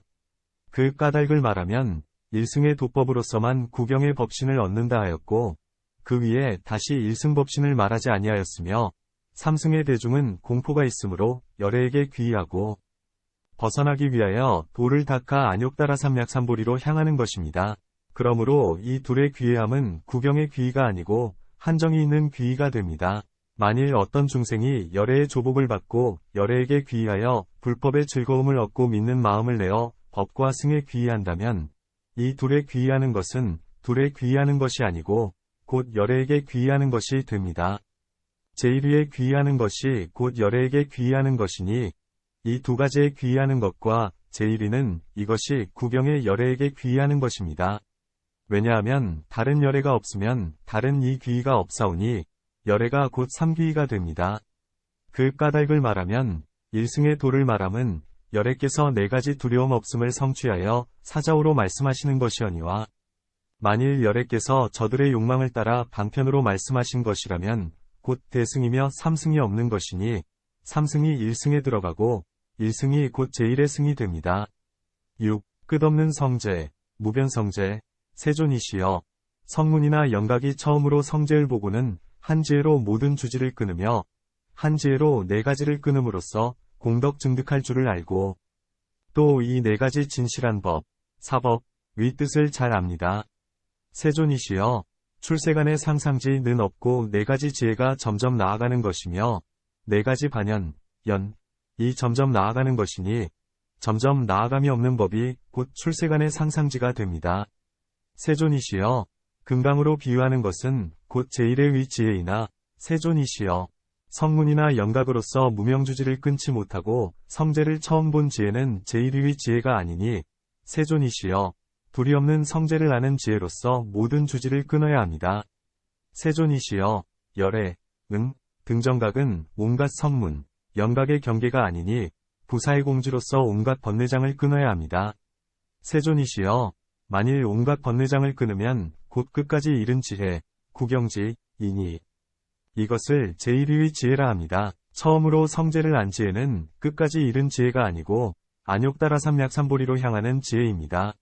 그 까닭을 말하면 일승의 도법으로서만 구경의 법신을 얻는다 하였고 그 위에 다시 일승법신을 말하지 아니하였으며 삼승의 대중은 공포가 있으므로 열애에게 귀의하고 벗어나기 위하여 도를 닦아 안욕따라 삼약삼보리로 향하는 것입니다. 그러므로 이 둘의 귀의함은 구경의 귀의가 아니고 한정이 있는 귀의가 됩니다. 만일 어떤 중생이 열애의 조복을 받고 열애에게 귀의하여 불법의 즐거움을 얻고 믿는 마음을 내어 법과 승에 귀의한다면 이 둘에 귀의하는 것은 둘에 귀의하는 것이 아니고 곧 열애에게 귀의하는 것이 됩니다. 제1위에 귀의하는 것이 곧 열애에게 귀의하는 것이니 이 두 가지에 귀의하는 것과 제1위는 이것이 구경의 열애에게 귀의하는 것입니다. 왜냐하면 다른 열애가 없으면 다른 이 귀의가 없사오니 열애가 곧 삼귀의가 됩니다. 그 까닭을 말하면 일승의 도를 말함은 열애께서 네 가지 두려움 없음을 성취하여 사자오로 말씀하시는 것이오니와 만일 열애께서 저들의 욕망을 따라 방편으로 말씀하신 것이라면 곧 대승이며 삼승이 없는 것이니 삼승이 일승에 들어가고 일승이 곧 제1의 승이 됩니다. 6. 끝없는 성제, 무변성제, 세존이시여, 성문이나 영각이 처음으로 성제를 보고는 한 지혜로 모든 주지를 끊으며 한 지혜로 네 가지를 끊음으로써 공덕 증득할 줄을 알고 또 이 네 가지 진실한 법, 사법, 위 뜻을 잘 압니다. 세존이시여, 출세간의 상상지는 없고 네 가지 지혜가 점점 나아가는 것이며 네 가지 반연, 이 점점 나아가는 것이니 점점 나아감이 없는 법이 곧 출세간의 상상지가 됩니다. 세존이시여, 금강으로 비유하는 것은 곧 제1의 위 지혜이나 세존이시여, 성문이나 영각으로서 무명주지를 끊지 못하고 성제를 처음 본 지혜는 제1의 위 지혜가 아니니 세존이시여, 둘이 없는 성제를 아는 지혜로서 모든 주지를 끊어야 합니다. 세존이시여, 열애, 등정각은 온갖 성문, 영각의 경계가 아니니 부사의 공지로서 온갖 번뇌장을 끊어야 합니다. 세존이시여, 만일 온갖 번뇌장을 끊으면 곧 끝까지 이른 지혜, 구경지이니 이것을 제1위의 지혜라 합니다. 처음으로 성제를 안 지혜는 끝까지 이른 지혜가 아니고 안욕따라 삼약삼보리로 향하는 지혜입니다.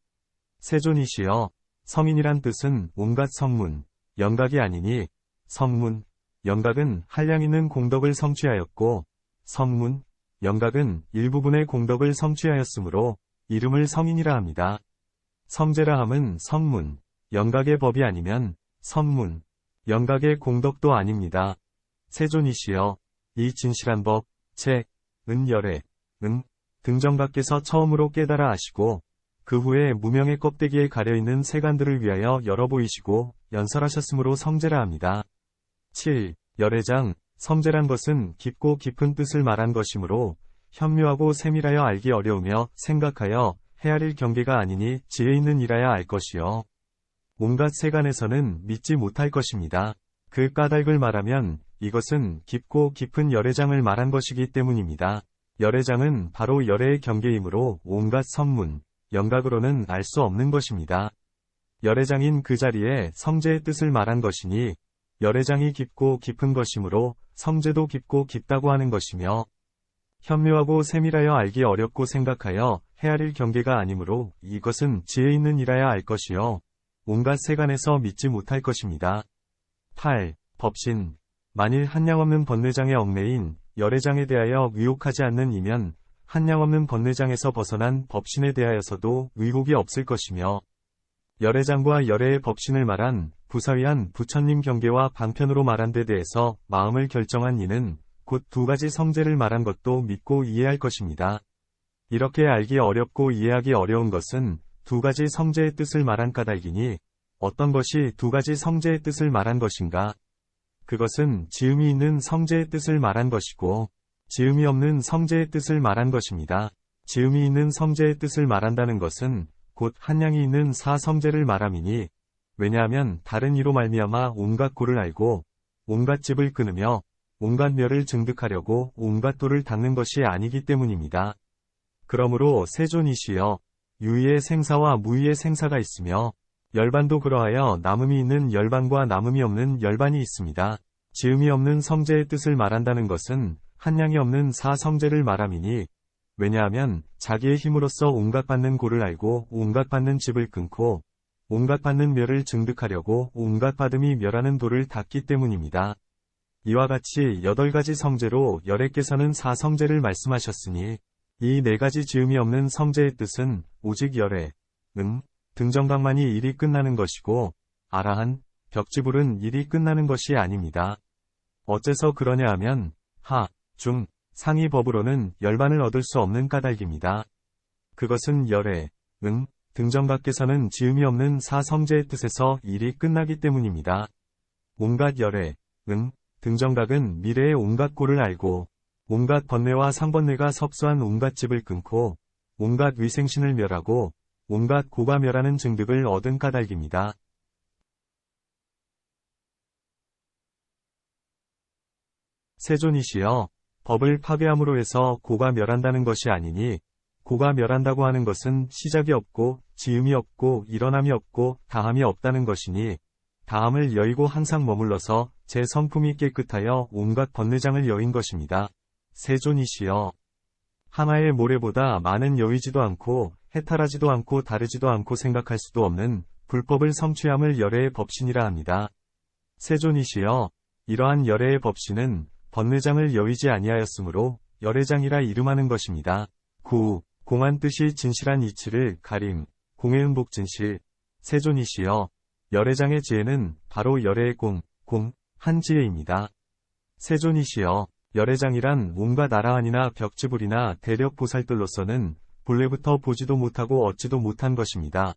세존이시여, 성인이란 뜻은 온갖 성문, 영각이 아니니 성문, 영각은 한량 있는 공덕을 성취하였고 성문, 영각은 일부분의 공덕을 성취하였으므로 이름을 성인이라 합니다. 성제라 함은 성문, 영각의 법이 아니면 성문, 영각의 공덕도 아닙니다. 세존이시여, 이 진실한 법, 열애, 등정각께서 처음으로 깨달아 아시고 그 후에 무명의 껍데기에 가려있는 세간들을 위하여 열어 보이시고 연설하셨으므로 성제라 합니다. 7. 열애장, 성제란 것은 깊고 깊은 뜻을 말한 것이므로 현묘하고 세밀하여 알기 어려우며 생각하여 헤아릴 경계가 아니니 지혜 있는 이라야 알 것이요. 온갖 세간에서는 믿지 못할 것입니다. 그 까닭을 말하면 이것은 깊고 깊은 열애장을 말한 것이기 때문입니다. 열애장은 바로 열애의 경계이므로 온갖 선문, 영각으로는 알 수 없는 것입니다. 열애장인 그 자리에 성제의 뜻을 말한 것이니 열애장이 깊고 깊은 것이므로 성제도 깊고 깊다고 하는 것이며 현묘하고 세밀하여 알기 어렵고 생각하여 헤아릴 경계가 아니므로 이것은 지혜 있는 이라야 알 것이요. 온갖 세간에서 믿지 못할 것입니다. 8. 법신. 만일 한량없는 번뇌장의 얽매인 열애장에 대하여 의혹하지 않는 이면 한량없는 번뇌장에서 벗어난 법신에 대하여서도 의혹이 없을 것이며 열애장과 열애의 법신을 말한 부사위한 부처님 경계와 방편으로 말한 데 대해서 마음을 결정한 이는 곧 두 가지 성제를 말한 것도 믿고 이해할 것입니다. 이렇게 알기 어렵고 이해하기 어려운 것은 두 가지 성제의 뜻을 말한 까닭이니 어떤 것이 두 가지 성제의 뜻을 말한 것인가? 그것은 지음이 있는 성제의 뜻을 말한 것이고 지음이 없는 성제의 뜻을 말한 것입니다. 지음이 있는 성제의 뜻을 말한다는 것은 곧 한량이 있는 사성제를 말함이니 왜냐하면 다른 이로 말미암아 온갖 고를 알고 온갖 집을 끊으며 온갖 멸을 증득하려고 온갖 도를 닦는 것이 아니기 때문입니다. 그러므로 세존이시여 유의의 생사와 무의의 생사가 있으며 열반도 그러하여 남음이 있는 열반과 남음이 없는 열반이 있습니다. 지음이 없는 성제의 뜻을 말한다는 것은 한량이 없는 사성제를 말함이니 왜냐하면 자기의 힘으로써 온갖 받는 고를 알고 온갖 받는 집을 끊고 온갖 받는 멸을 증득하려고 온갖 받음이 멸하는 도를 닦기 때문입니다. 이와 같이 8가지 성제로 열애께서는 사성제를 말씀하셨으니 이 4가지 지음이 없는 성제의 뜻은 오직 열애, 등정각만이 일이 끝나는 것이고 아라한, 벽지불은 일이 끝나는 것이 아닙니다. 어째서 그러냐 하면 하, 중, 상이 법으로는 열반을 얻을 수 없는 까닭입니다. 그것은 열애, 등정각께서는 지음이 없는 사성제의 뜻에서 일이 끝나기 때문입니다. 온갖 열애, 등정각은 미래의 온갖 고를 알고 온갖 번뇌와 상번뇌가 섭수한 온갖 집을 끊고 온갖 위생신을 멸하고 온갖 고가 멸하는 증득을 얻은 까닭입니다. 세존이시여 법을 파괴함으로 해서 고가 멸한다는 것이 아니니 고가 멸한다고 하는 것은 시작이 없고 지음이 없고 일어남이 없고 다함이 없다는 것이니 다함을 여의고 항상 머물러서 제 성품이 깨끗하여 온갖 번뇌장을 여인 것입니다. 세존이시여 하나의 모래보다 많은 여의지도 않고 해탈하지도 않고 다르지도 않고 생각할 수도 없는 불법을 성취함을 열애의 법신이라 합니다. 세존이시여 이러한 열애의 법신은 번뇌장을 여의지 아니하였으므로 열애장이라 이름하는 것입니다. 9. 공한 뜻이 진실한 이치를 가림, 공해응복 진실. 세존이시여 열애장의 지혜는 바로 열애의 한 지혜입니다. 세존이시여 열애장이란 온갖 아라한이나 벽지불이나 대력보살들로서는 본래부터 보지도 못하고 얻지도 못한 것입니다.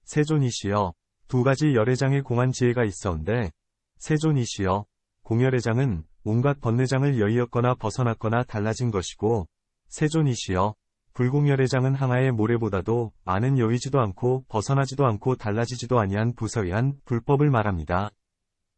세존이시여 두 가지 열애장의 공한 지혜가 있어온데 세존이시여 공열애장은 온갖 번뇌장을 여의었거나 벗어났거나 달라진 것이고 세존이시여 불공열애장은 하나의 모래보다도 많은 여의지도 않고 벗어나지도 않고 달라지지도 아니한 부서위한 불법을 말합니다.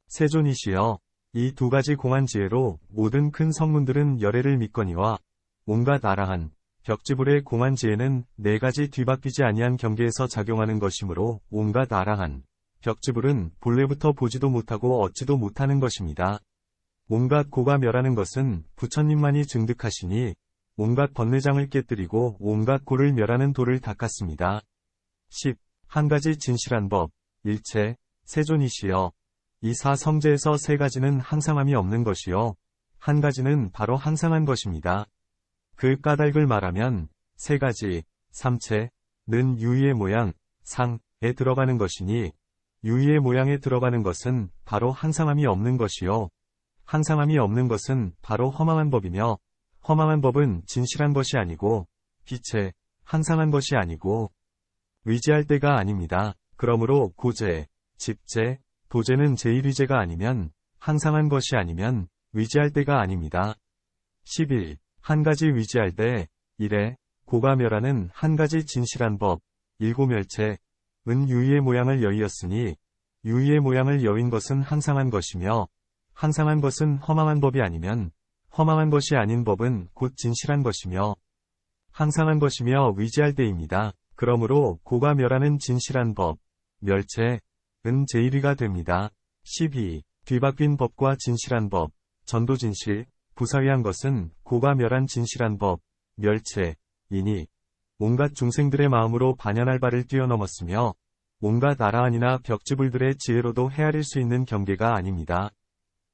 세존이시여 이 두 가지 공한 지혜로 모든 큰 성문들은 열애를 믿거니와 온갖 아라한, 벽지불의 공한 지혜는 4가지 뒤바뀌지 아니한 경계에서 작용하는 것이므로 온갖 아라한, 벽지불은 본래부터 보지도 못하고 얻지도 못하는 것입니다. 온갖 고가 멸하는 것은 부처님만이 증득하시니 온갖 번뇌장을 깨뜨리고 온갖 고를 멸하는 도를 닦았습니다. 10. 한 가지 진실한 법, 일체, 세존이시여 이 사성제에서 3가지는 항상함이 없는 것이요 한 가지는 바로 항상한 것입니다. 그 까닭을 말하면 3가지, 삼체는 유의의 모양, 상에 들어가는 것이니 유의의 모양에 들어가는 것은 바로 항상함이 없는 것이요 항상함이 없는 것은 바로 허망한 법이며 허망한 법은 진실한 것이 아니고 빛체, 항상한 것이 아니고 의지할 때가 아닙니다. 그러므로 고제, 집제, 도제는 제1위제가 아니면 항상한 것이 아니면 의지할 때가 아닙니다. 11. 한 가지 위지할 때, 이래, 고가 멸하는 한 가지 진실한 법, 일고멸체, 은 유의의 모양을 여의었으니, 유의의 모양을 여인 것은 항상한 것이며, 항상한 것은 허망한 법이 아니면, 허망한 것이 아닌 법은 곧 진실한 것이며, 항상한 것이며 위지할 때입니다. 그러므로 고가 멸하는 진실한 법, 멸체, 은 제1위가 됩니다. 12. 뒤바뀐 법과 진실한 법, 전도진실, 부사위한 것은 고가 멸한 진실한 법, 멸체, 이니, 온갖 중생들의 마음으로 반연할 바를 뛰어넘었으며, 온갖 아라한이나 벽지불들의 지혜로도 헤아릴 수 있는 경계가 아닙니다.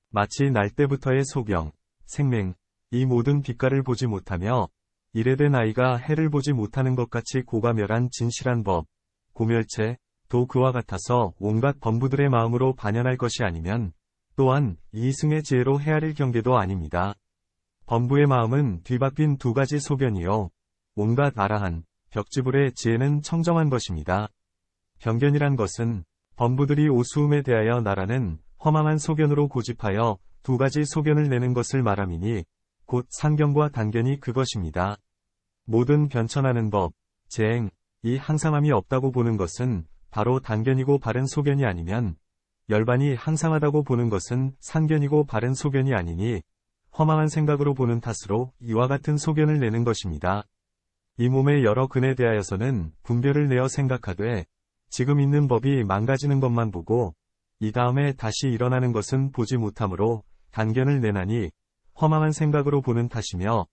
마치 날 때부터의 소경, 생맹, 이 모든 빛깔을 보지 못하며, 이래된 아이가 해를 보지 못하는 것 같이 고가 멸한 진실한 법, 고멸체, 도 그와 같아서 온갖 범부들의 마음으로 반연할 것이 아니면, 또한 이승의 지혜로 헤아릴 경계도 아닙니다. 범부의 마음은 뒤바뀐 두 가지 소견이요. 온갖 아라한, 벽지불의 지혜는 청정한 것입니다. 변견이란 것은 범부들이 오수음에 대하여 나라는 허망한 소견으로 고집하여 두 가지 소견을 내는 것을 말함이니 곧 상견과 단견이 그것입니다. 모든 변천하는 법, 재행, 이 항상함이 없다고 보는 것은 바로 단견이고 바른 소견이 아니면 열반이 항상하다고 보는 것은 상견이고 바른 소견이 아니니 허망한 생각으로 보는 탓으로 이와 같은 소견을 내는 것입니다. 이 몸의 여러 근에 대하여서는 분별을 내어 생각하되 지금 있는 법이 망가지는 것만 보고 이 다음에 다시 일어나는 것은 보지 못하므로 단견을 내나니 허망한 생각으로 보는 탓이며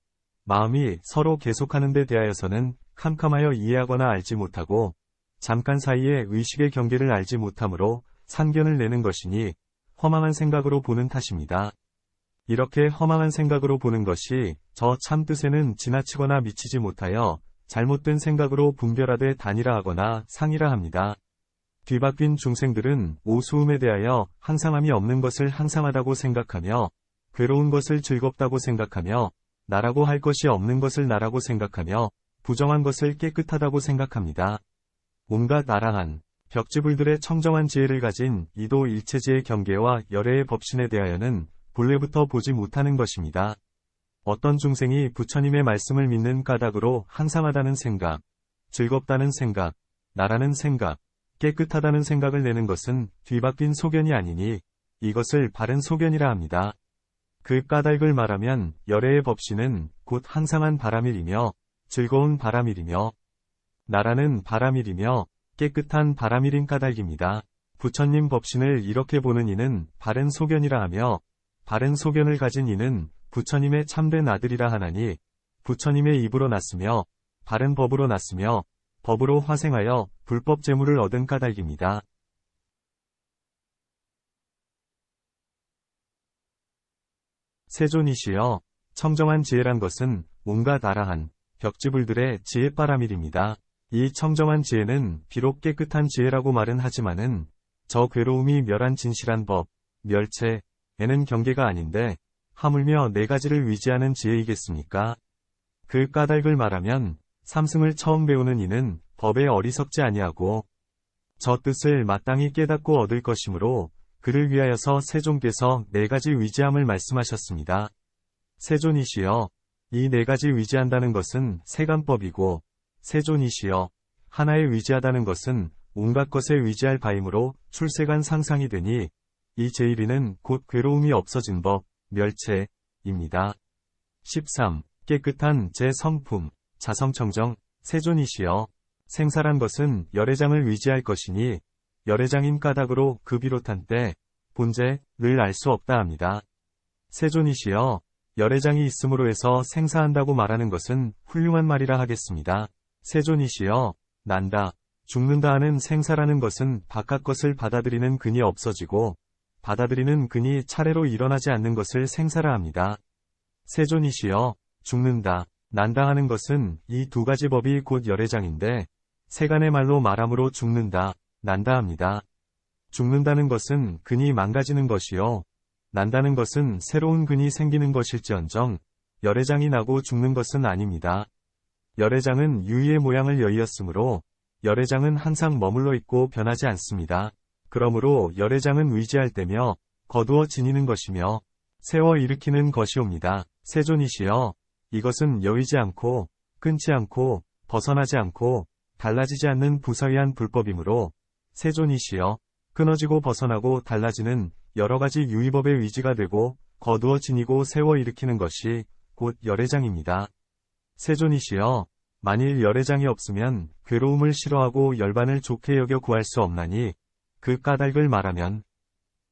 마음이 서로 계속하는 데 대하여서는 캄캄하여 이해하거나 알지 못하고 잠깐 사이에 의식의 경계를 알지 못하므로 상견을 내는 것이니 허망한 생각으로 보는 탓입니다. 이렇게 허망한 생각으로 보는 것이 저 참 뜻에는 지나치거나 미치지 못하여 잘못된 생각으로 분별하되 단일화하거나 상이라 합니다. 뒤바뀐 중생들은 오수음에 대하여 항상함이 없는 것을 항상하다고 생각하며 괴로운 것을 즐겁다고 생각하며 나라고 할 것이 없는 것을 나라고 생각하며 부정한 것을 깨끗하다고 생각합니다. 온갖 아라한, 벽지불들의 청정한 지혜를 가진 이도 일체지의 경계와 열애의 법신에 대하여는 본래부터 보지 못하는 것입니다. 어떤 중생이 부처님의 말씀을 믿는 까닭으로 항상하다는 생각, 즐겁다는 생각, 나라는 생각, 깨끗하다는 생각을 내는 것은 뒤바뀐 소견이 아니니 이것을 바른 소견이라 합니다. 그 까닭을 말하면 열애의 법신은 곧 항상한 바라밀이며 즐거운 바라밀이며 나라는 바라밀이며 깨끗한 바라밀인 까닭입니다. 부처님 법신을 이렇게 보는 이는 바른 소견이라 하며 바른 소견을 가진 이는 부처님의 참된 아들이라 하나니 부처님의 입으로 났으며 바른 법으로 났으며 법으로 화생하여 불법 재물을 얻은 까닭입니다. 세존이시여, 청정한 지혜란 것은 온갖 아라한, 벽지불들의 지혜바라밀입니다. 이 청정한 지혜는 비록 깨끗한 지혜라고 말은 하지만은 저 괴로움이 멸한 진실한 법, 멸체에는 경계가 아닌데 하물며 네 가지를 위지하는 지혜이겠습니까? 그 까닭을 말하면 삼승을 처음 배우는 이는 법에 어리석지 아니하고 저 뜻을 마땅히 깨닫고 얻을 것이므로 그를 위하여서 세존께서 네 가지 위지함을 말씀하셨습니다. 세존이시여, 이 네 가지 위지한다는 것은 세간법이고 세존이시여, 하나에 위지하다는 것은 온갖 것에 위지할 바이므로 출세간 상상이 되니 이 제1위는 곧 괴로움이 없어진 법, 멸체입니다. 13. 깨끗한 제 성품, 자성청정, 세존이시여, 생사란 것은 열애장을 위지할 것이니 열애장인 까닭으로 그 비롯한 때, 본제를 알 수 없다 합니다. 세존이시여, 열애장이 있음으로 해서 생사한다고 말하는 것은 훌륭한 말이라 하겠습니다. 세존이시여, 난다, 죽는다 하는 생사라는 것은 바깥 것을 받아들이는 근이 없어지고 받아들이는 근이 차례로 일어나지 않는 것을 생사라 합니다. 세존이시여, 죽는다, 난다 하는 것은 이 두 가지 법이 곧 열애장인데 세간의 말로 말함으로 죽는다, 난다 합니다. 죽는다는 것은 근이 망가지는 것이요. 난다는 것은 새로운 근이 생기는 것일지언정 열애장이 나고 죽는 것은 아닙니다. 열애장은 유의의 모양을 여의었으므로 열애장은 항상 머물러 있고 변하지 않습니다. 그러므로 열애장은 위지할 때며 거두어 지니는 것이며 세워 일으키는 것이옵니다. 세존이시여, 이것은 여의지 않고 끊지 않고 벗어나지 않고 달라지지 않는 부사위한 불법이므로 세존이시여 끊어지고 벗어나고 달라지는 여러 가지 유의법의 위지가 되고 거두어 지니고 세워 일으키는 것이 곧 열애장입니다. 세존이시여 만일 열애장이 없으면 괴로움을 싫어하고 열반을 좋게 여겨 구할 수 없나니 그 까닭을 말하면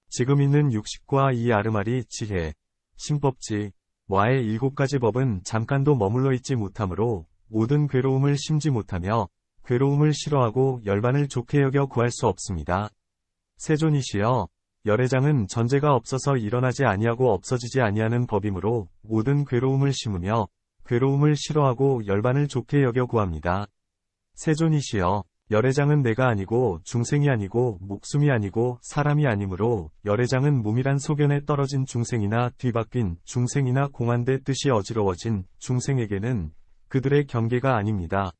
지금 있는 육식과 이 아르마리 지혜, 신법지, 와의 7가지 법은 잠깐도 머물러 있지 못하므로 모든 괴로움을 심지 못하며 괴로움을 싫어하고 열반을 좋게 여겨 구할 수 없습니다. 세존이시여 열애장은 전제가 없어서 일어나지 아니하고 없어지지 아니하는 법이므로 모든 괴로움을 심으며 괴로움을 싫어하고 열반을 좋게 여겨 구합니다. 세존이시여 열애장은 내가 아니고 중생이 아니고 목숨이 아니고 사람이 아니므로 열애장은 몸이란 소견에 떨어진 중생이나 뒤바뀐 중생이나 공안대 뜻이 어지러워진 중생에게는 그들의 경계가 아닙니다.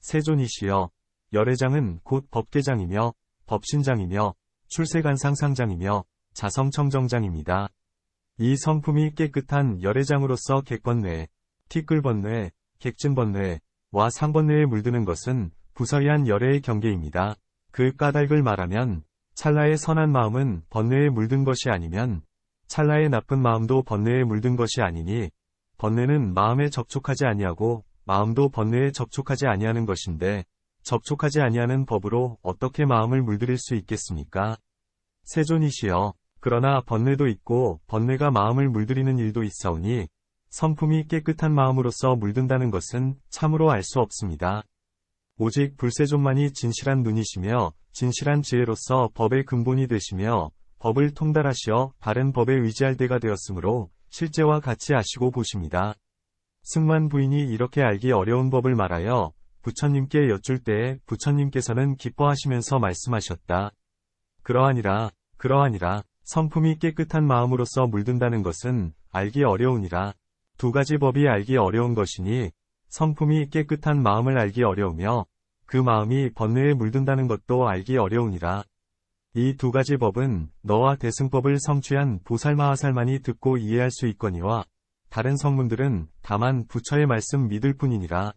세존이시여 열애장은 곧 법계장이며 법신장이며 출세간상상장이며 자성청정장입니다. 이 성품이 깨끗한 열애장으로서 객번뇌, 티끌번뇌, 객진번뇌와 상번뇌에 물드는 것은 부사위한 열애의 경계입니다. 그 까닭을 말하면 찰나의 선한 마음은 번뇌에 물든 것이 아니면 찰나의 나쁜 마음도 번뇌에 물든 것이 아니니 번뇌는 마음에 접촉하지 아니하고 마음도 번뇌에 접촉하지 아니하는 것인데 접촉하지 아니하는 법으로 어떻게 마음을 물들일 수 있겠습니까? 세존이시여 그러나 번뇌도 있고 번뇌가 마음을 물들이는 일도 있사오니 성품이 깨끗한 마음으로서 물든다는 것은 참으로 알 수 없습니다. 오직 불세존만이 진실한 눈이시며 진실한 지혜로서 법의 근본이 되시며 법을 통달하시어 바른 법에 의지할 때가 되었으므로 실제와 같이 아시고 보십니다. 승만 부인이 이렇게 알기 어려운 법을 말하여 부처님께 여쭐 때에 부처님께서는 기뻐하시면서 말씀하셨다. 그러하니라 성품이 깨끗한 마음으로서 물든다는 것은 알기 어려우니라. 2가지 법이 알기 어려운 것이니 성품이 깨끗한 마음을 알기 어려우며 그 마음이 번뇌에 물든다는 것도 알기 어려우니라. 이 2가지 법은 너와 대승법을 성취한 보살마하살만이 듣고 이해할 수 있거니와 다른 성문들은 다만 부처의 말씀 믿을 뿐이니라.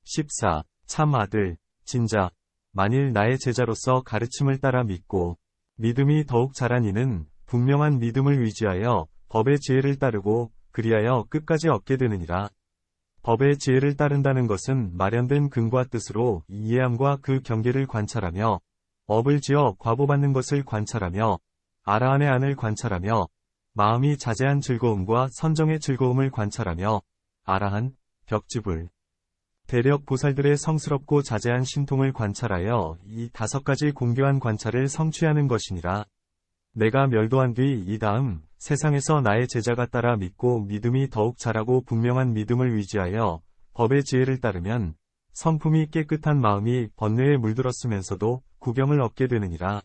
14. 참 아들, 진자, 만일 나의 제자로서 가르침을 따라 믿고 믿음이 더욱 자란 이는 분명한 믿음을 의지하여 법의 지혜를 따르고 그리하여 끝까지 얻게 되느니라. 법의 지혜를 따른다는 것은 마련된 근과 뜻으로 이해함과 그 경계를 관찰하며 업을 지어 과보받는 것을 관찰하며 아라한의 안을 관찰하며 마음이 자제한 즐거움과 선정의 즐거움을 관찰하며 아라한, 벽지불, 대력 보살들의 성스럽고 자제한 신통을 관찰하여 이 5가지 공교한 관찰을 성취하는 것이니라. 내가 멸도한 뒤 이 다음 세상에서 나의 제자가 따라 믿고 믿음이 더욱 자라고 분명한 믿음을 의지하여 법의 지혜를 따르면 성품이 깨끗한 마음이 번뇌에 물들었으면서도 구경을 얻게 되느니라.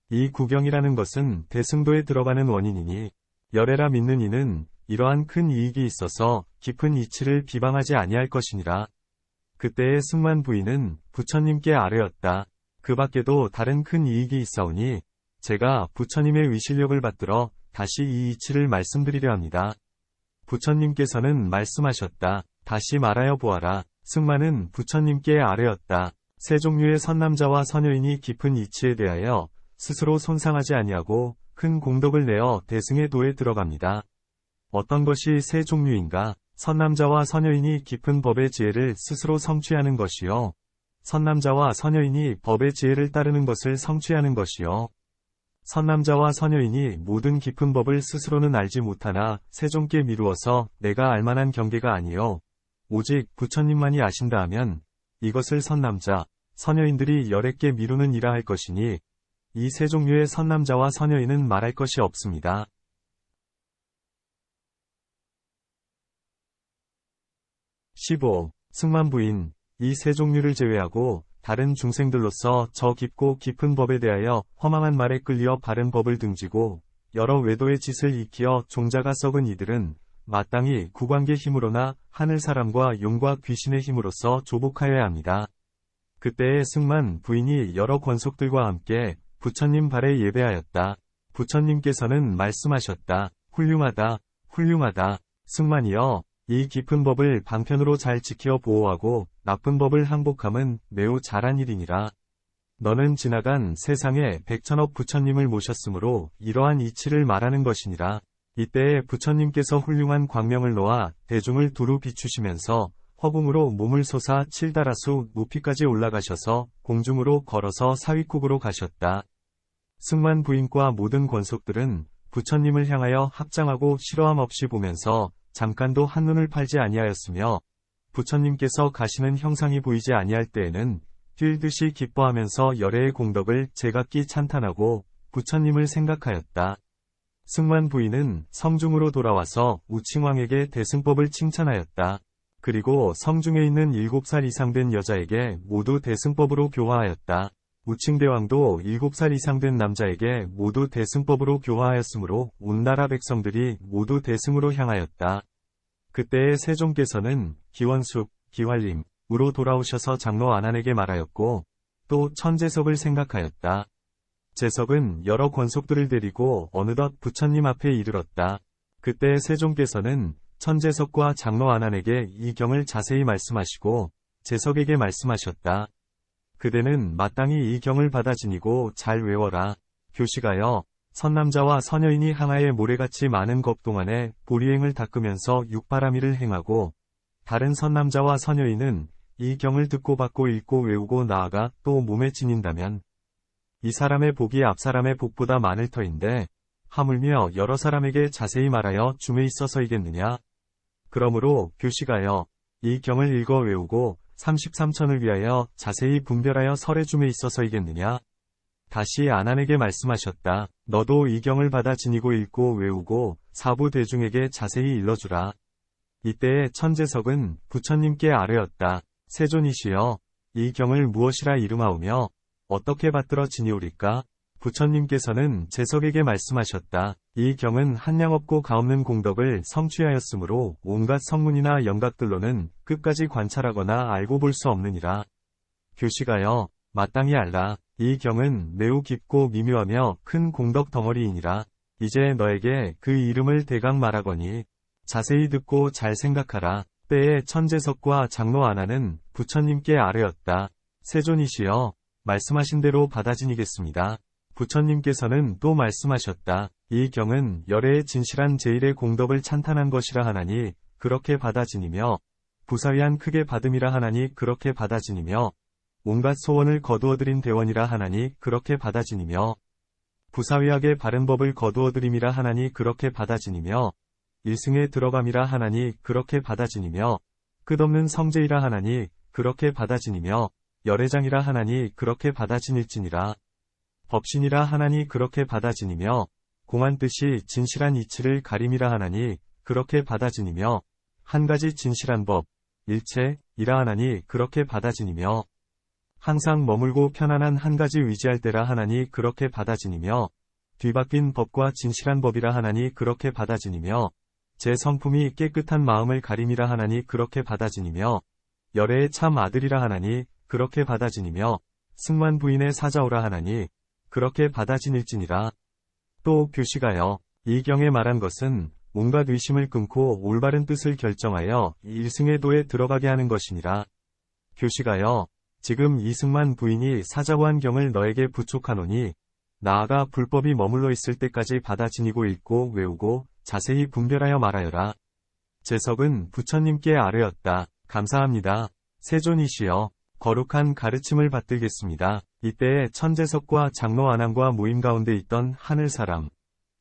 이 구경이라는 것은 대승도에 들어가는 원인이니 열애라 믿는 이는 이러한 큰 이익이 있어서 깊은 이치를 비방하지 아니할 것이니라. 그때의 승만 부인은 부처님께 아뢰었다. 그 밖에도 다른 큰 이익이 있사오니 제가 부처님의 의실력을 받들어 다시 이 이치를 말씀드리려 합니다. 부처님께서는 말씀하셨다. 다시 말하여 보아라. 승만은 부처님께 아뢰었다. 세 종류의 선남자와 선여인이 깊은 이치에 대하여 스스로 손상하지 아니하고 큰 공덕을 내어 대승의 도에 들어갑니다. 어떤 것이 세 종류인가? 선남자와 선여인이 깊은 법의 지혜를 스스로 성취하는 것이요. 선남자와 선여인이 법의 지혜를 따르는 것을 성취하는 것이요. 선남자와 선여인이 모든 깊은 법을 스스로는 알지 못하나 세종께 미루어서 내가 알만한 경계가 아니요 오직 부처님만이 아신다 하면 이것을 선남자, 선여인들이 열애께 미루는 이라 할 것이니 이 세 종류의 선남자와 선여인은 말할 것이 없습니다. 15. 승만부인 이 세 종류를 제외하고 다른 중생들로서 저 깊고 깊은 법에 대하여 허망한 말에 끌려 바른 법을 등지고 여러 외도의 짓을 익히어 종자가 썩은 이들은 마땅히 구광계 힘으로나 하늘 사람과 용과 귀신의 힘으로서 조복하여야 합니다. 그때의 승만 부인이 여러 권속들과 함께 부처님 발에 예배하였다. 부처님께서는 말씀하셨다. 훌륭하다, 훌륭하다. 승만이여, 이 깊은 법을 방편으로 잘 지켜 보호하고 나쁜 법을 항복함은 매우 잘한 일이니라. 너는 지나간 세상에 백천억 부처님을 모셨으므로 이러한 이치를 말하는 것이니라. 이때에 부처님께서 훌륭한 광명을 놓아 대중을 두루 비추시면서 허공으로 몸을 솟아 7다라수 높이까지 올라가셔서 공중으로 걸어서 사위국으로 가셨다. 승만 부인과 모든 권속들은 부처님을 향하여 합장하고 싫어함 없이 보면서 잠깐도 한눈을 팔지 아니하였으며 부처님께서 가시는 형상이 보이지 아니할 때에는 뛰듯이 기뻐하면서 열애의 공덕을 제각기 찬탄하고 부처님을 생각하였다. 승만 부인은 성중으로 돌아와서 우칭왕에게 대승법을 칭찬하였다. 그리고 성중에 있는 7살 이상 된 여자에게 모두 대승법으로 교화하였다. 우칭대왕도 7살 이상 된 남자에게 모두 대승법으로 교화하였으므로 온 나라 백성들이 모두 대승으로 향하였다. 그때의 세종께서는 기원숙, 기활림으로 돌아오셔서 장로 안한에게 말하였고 또 천재석을 생각하였다. 재석은 여러 권속들을 데리고 어느덧 부처님 앞에 이르렀다. 그때 세종께서는 천재석과 장로 안한에게 이 경을 자세히 말씀하시고 재석에게 말씀하셨다. 그대는 마땅히 이 경을 받아 지니고 잘 외워라. 교시가여, 선남자와 선여인이 하나의 모래같이 많은 겁 동안에 보리행을 닦으면서 육바라미를 행하고 다른 선남자와 선여인은 이 경을 듣고 받고 읽고 외우고 나아가 또 몸에 지닌다면 이 사람의 복이 앞 사람의 복보다 많을 터인데 하물며 여러 사람에게 자세히 말하여 줌에 있어서이겠느냐. 그러므로 교시가여, 이 경을 읽어 외우고 33천을 위하여 자세히 분별하여 설의 줌에 있어서이겠느냐. 다시 안한에게 말씀하셨다. 너도 이 경을 받아 지니고 읽고 외우고 사부 대중에게 자세히 일러주라. 이때에 천재석은 부처님께 아뢰었다. 세존이시여, 이 경을 무엇이라 이름하오며 어떻게 받들어 지니오리까? 부처님께서는 재석에게 말씀하셨다. 이 경은 한량 없고 가없는 공덕을 성취하였으므로 온갖 성문이나 영각들로는 끝까지 관찰하거나 알고 볼 수 없느니라. 교시가여, 마땅히 알라. 이 경은 매우 깊고 미묘하며 큰 공덕 덩어리이니라. 이제 너에게 그 이름을 대강 말하거니 자세히 듣고 잘 생각하라. 때에 천재석과 장로 안한은 부처님께 아뢰었다. 세존이시여, 말씀하신 대로 받아 지니겠습니다. 부처님께서는 또 말씀하셨다. 이 경은 열애의 진실한 제일의 공덕을 찬탄한 것이라 하나니 그렇게 받아 지니며 부사위한 크게 받음이라 하나니 그렇게 받아 지니며 온갖 소원을 거두어드린 대원이라 하나니 그렇게 받아 지니며 부사위하게 바른 법을 거두어드림이라 하나니 그렇게 받아 지니며 일승에 들어감이라 하나니 그렇게 받아 지니며 끝없는 성제이라 하나니 그렇게 받아 지니며 열애장이라 하나니 그렇게 받아 지닐지니라. 법신이라 하나니 그렇게 받아 지니며 공한 뜻이 진실한 이치를 가림이라 하나니 그렇게 받아 지니며 한 가지 진실한 법, 일체이라 하나니 그렇게 받아 지니며 항상 머물고 편안한 한 가지 의지할 때라 하나니 그렇게 받아 지니며 뒤바뀐 법과 진실한 법이라 하나니 그렇게 받아 지니며 제 성품이 깨끗한 마음을 가림이라 하나니 그렇게 받아 지니며 열애의 참 아들이라 하나니 그렇게 받아 지니며 승만 부인의 사자오라 하나니 그렇게 받아 지닐지니라. 또 교시가여, 이 경에 말한 것은 온갖 의심을 끊고 올바른 뜻을 결정하여 일승의 도에 들어가게 하는 것이니라. 교시가여, 지금 이승만 부인이 사자고한 경을 너에게 부촉하노니 나아가 불법이 머물러 있을 때까지 받아 지니고 읽고 외우고 자세히 분별하여 말하여라. 재석은 부처님께 아뢰었다. 감사합니다. 세존이시여, 거룩한 가르침을 받들겠습니다. 이때에 천재석과 장로 안한과 모임 가운데 있던 하늘사람,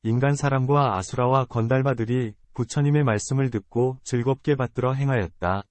인간사람과 아수라와 건달바들이 부처님의 말씀을 듣고 즐겁게 받들어 행하였다.